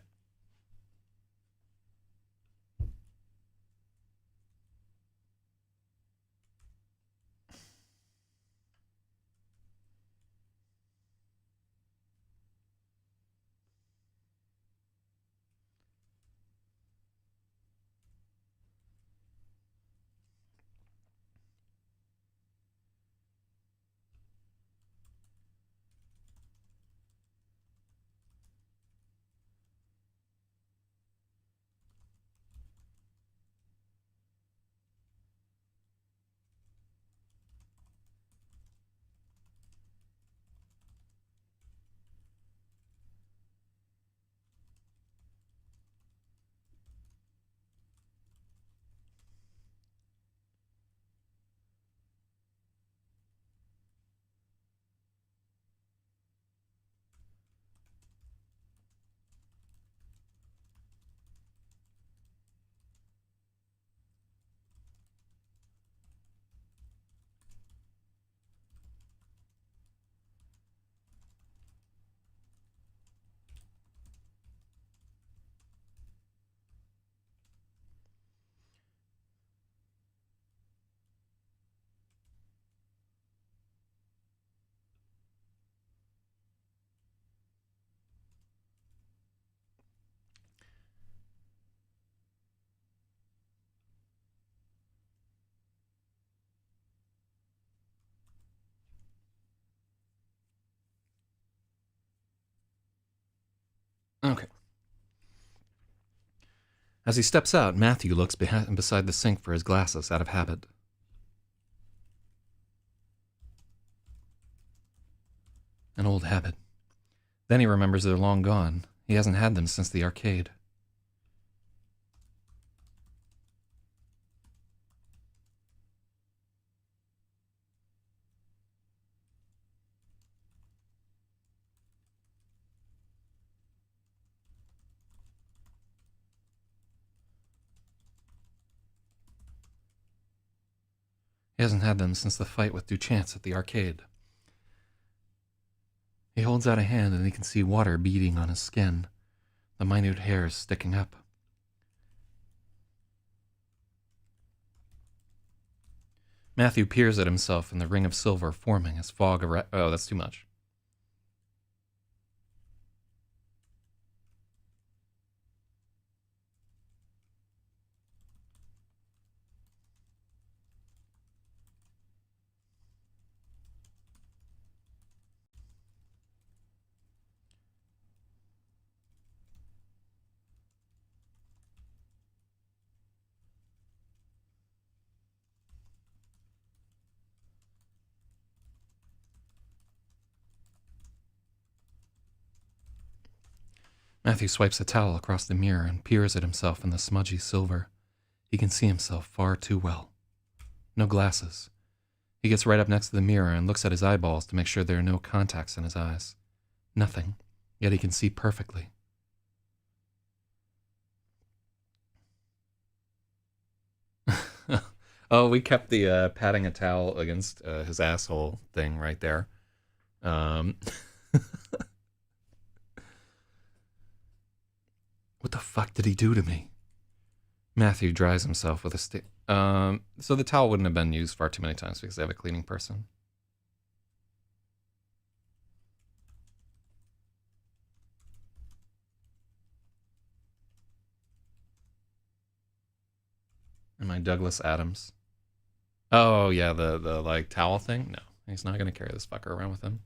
Okay. As he steps out, Matthew looks beside the sink for his glasses out of habit. An old habit. Then he remembers they're long gone. He hasn't had them since the arcade. He hasn't had them since the fight with Duchance at the arcade. He holds out a hand and he can see water beading on his skin, the minute hairs sticking up. Matthew peers at himself in the ring of silver forming as fog oh, that's too much. Matthew swipes a towel across the mirror and peers at himself in the smudgy silver. He can see himself far too well. No glasses. He gets right up next to the mirror and looks at his eyeballs to make sure there are no contacts in his eyes. Nothing, yet he can see perfectly. Oh, we kept the patting a towel against his asshole thing right there. What the fuck did he do to me? Matthew dries himself with a stick. So the towel wouldn't have been used far too many times because they have a cleaning person. Am I Douglas Adams? Oh yeah, the like towel thing? No, he's not gonna carry this fucker around with him.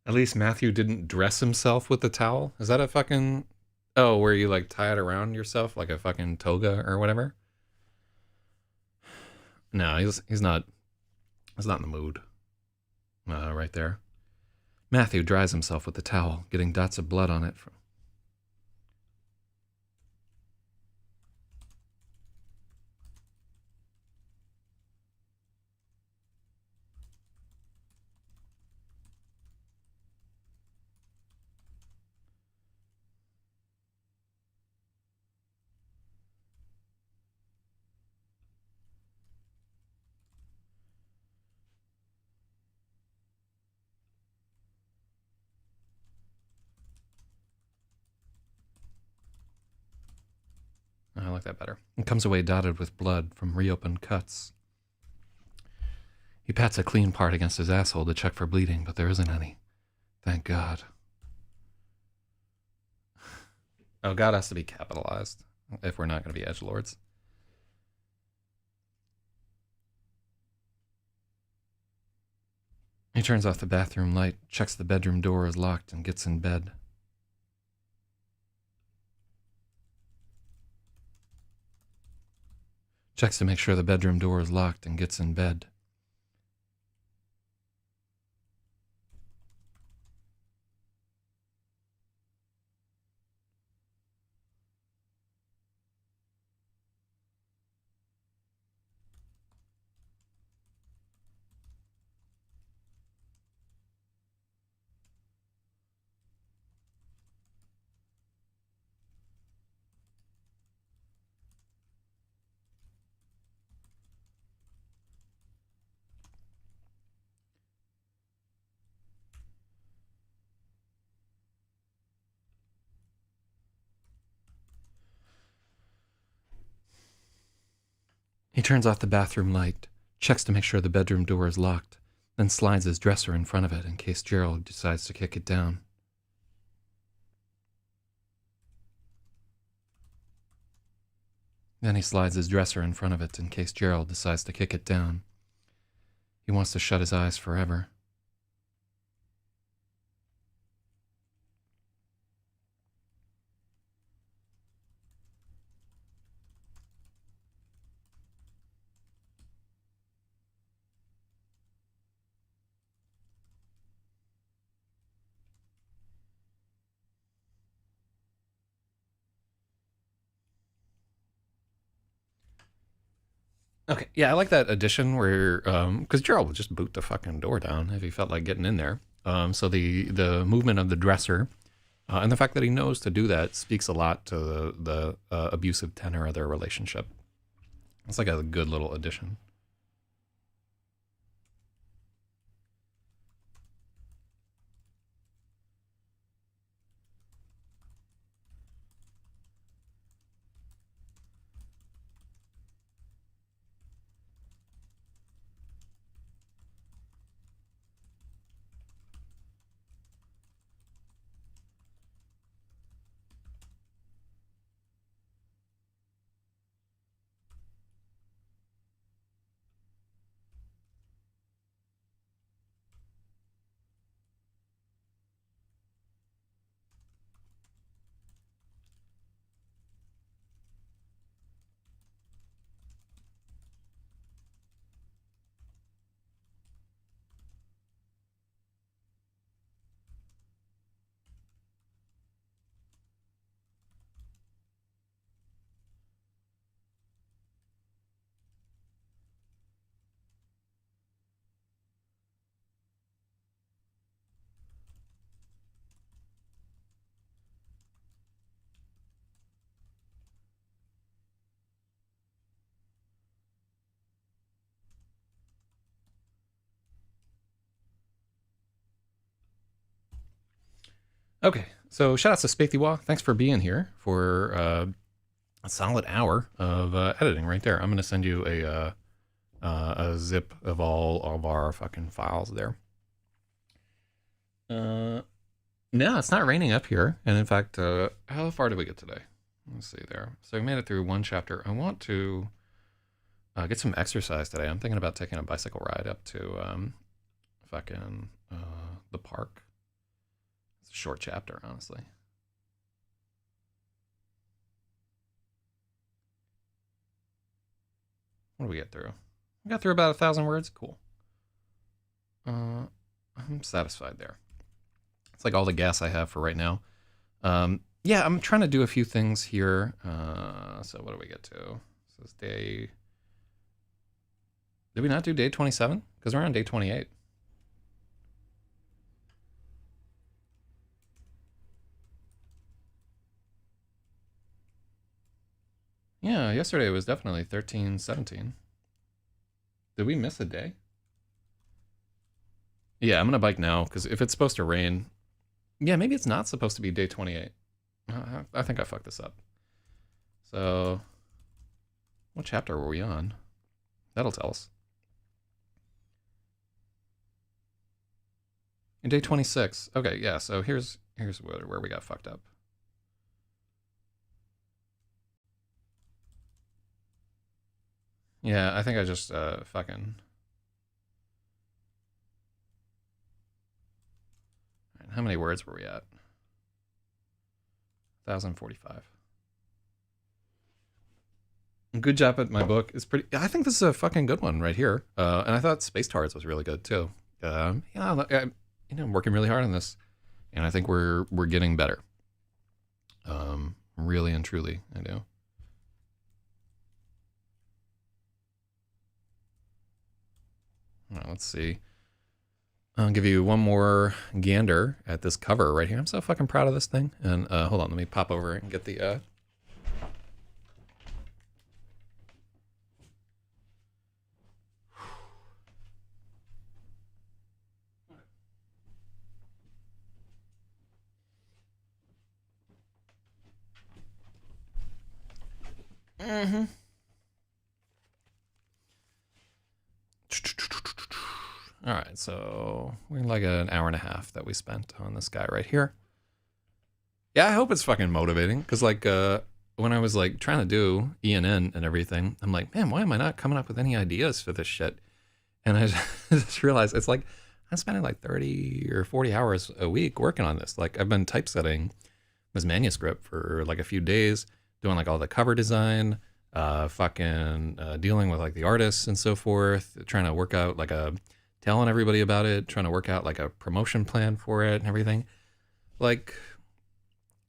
At least Matthew didn't dress himself with the towel. Is that a fucking... Oh, where you like tie it around yourself like a fucking toga or whatever? No, he's not... He's not in the mood. Right there. Matthew dries himself with the towel, getting dots of blood on it. like that better. And comes away dotted with blood from reopened cuts. He pats a clean part against his asshole to check for bleeding, but there isn't any. Thank God. Oh, God has to be capitalized if we're not going to be edgelords. He turns off the bathroom light, checks the bedroom door is locked, and gets in bed. Checks to make sure the bedroom door is locked and gets in bed. He turns off the bathroom light, checks to make sure the bedroom door is locked, then slides his dresser in front of it in case Gerald decides to kick it down. Then he slides his dresser in front of it in case Gerald decides to kick it down. He wants to shut his eyes forever. Okay, yeah, I like that addition where, because Gerald would just boot the fucking door down if he felt like getting in there. So the movement of the dresser and the fact that he knows to do that speaks a lot to the abusive tenor of their relationship. It's like a good little addition. Okay, so shout outs to Spaithywa. Thanks for being here for a solid hour of editing right there. I'm going to send you a zip of all of our fucking files there. No, it's not raining up here. And in fact, how far did we get today? Let's see there. So we made it through one chapter. I want to get some exercise today. I'm thinking about taking a bicycle ride up to fucking the park. It's a short chapter, honestly. What do we get through? We got through about 1,000 words. Cool. I'm satisfied there. It's like all the gas I have for right now. Yeah, I'm trying to do a few things here. So what do we get to? This is day... Did we not do day 27? Because we're on day 28. Yeah, yesterday was definitely 13, 17. Did we miss a day? Yeah, I'm going to bike now, because if it's supposed to rain... Yeah, maybe it's not supposed to be day 28. I think I fucked this up. So, What chapter were we on? That'll tell us. In day 26. Okay, yeah, so here's where we got fucked up. Yeah, I think I just fucking... Right, how many words were we at? 1,045. Good job at my book. It's pretty... I think this is a fucking good one right here. And I thought Space Tards was really good too. I'm working really hard on this, and I think we're getting better. Really and truly, I do. All right, let's see. I'll give you one more gander at this cover right here. I'm so fucking proud of this thing. And hold on, let me pop over and get the... Mm-hmm. All right, so we're like an hour and a half that we spent on this guy right here. Yeah, I hope it's fucking motivating, because like when I was like trying to do ENN and everything, I'm like, man, why am I not coming up with any ideas for this shit? And I just realized it's like I'm spending like 30 or 40 hours a week working on this. Like I've been typesetting this manuscript for like a few days, doing like all the cover design, dealing with like the artists and so forth, trying to work out like telling everybody about it, trying to work out like a promotion plan for it and everything. Like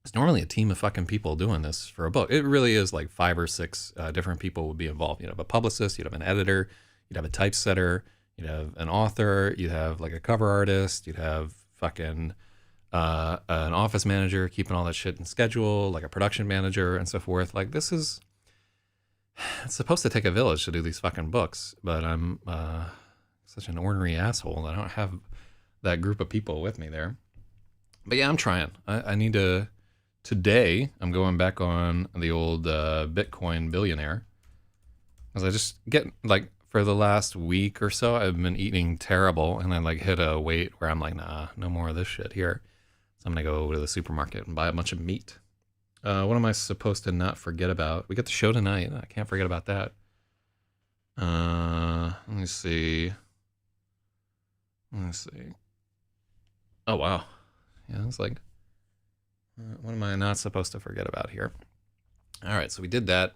it's normally a team of fucking people doing this for a book. It really is like 5 or 6 different people would be involved. You'd have a publicist, you'd have an editor, you'd have a typesetter, you'd have an author, you'd have like a cover artist, you'd have fucking an office manager keeping all that shit in schedule, like a production manager and so forth. Like this is, it's supposed to take a village to do these fucking books, but I'm such an ornery asshole. I don't have that group of people with me there. But yeah, I'm trying. I need to, today I'm going back on the old Bitcoin billionaire. Because I just get like, for the last week or so, I've been eating terrible, and I like hit a weight where I'm like, nah, no more of this shit here. So I'm gonna go to the supermarket and buy a bunch of meat. What am I supposed to not forget about? We got the show tonight. I can't forget about that. Let me see. Oh, wow. Yeah, it's like, what am I not supposed to forget about here? All right, so we did that.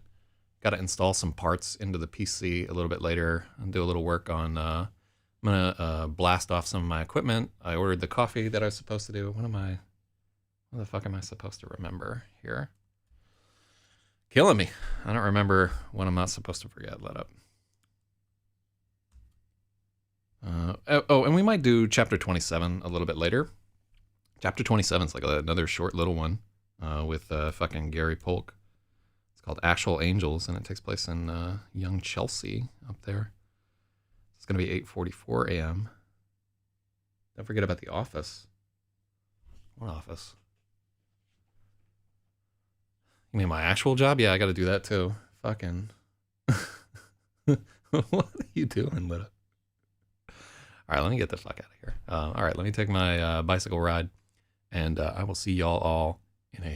Got to install some parts into the PC a little bit later and do a little work on, I'm going to blast off some of my equipment. I ordered the coffee that I was supposed to do. What the fuck am I supposed to remember here? Killing me. I don't remember what I'm not supposed to forget. Let up. And we might do chapter 27 a little bit later. Chapter 27 is like another short little one with fucking Gary Polk. It's called Actual Angels, and it takes place in young Chelsea up there. It's going to be 8:44 a.m. Don't forget about the office. What office? You mean my actual job? Yeah, I got to do that too. Fucking. What are you doing, Lita? All right, let me get the fuck out of here. All right, let me take my bicycle ride, and I will see y'all all in a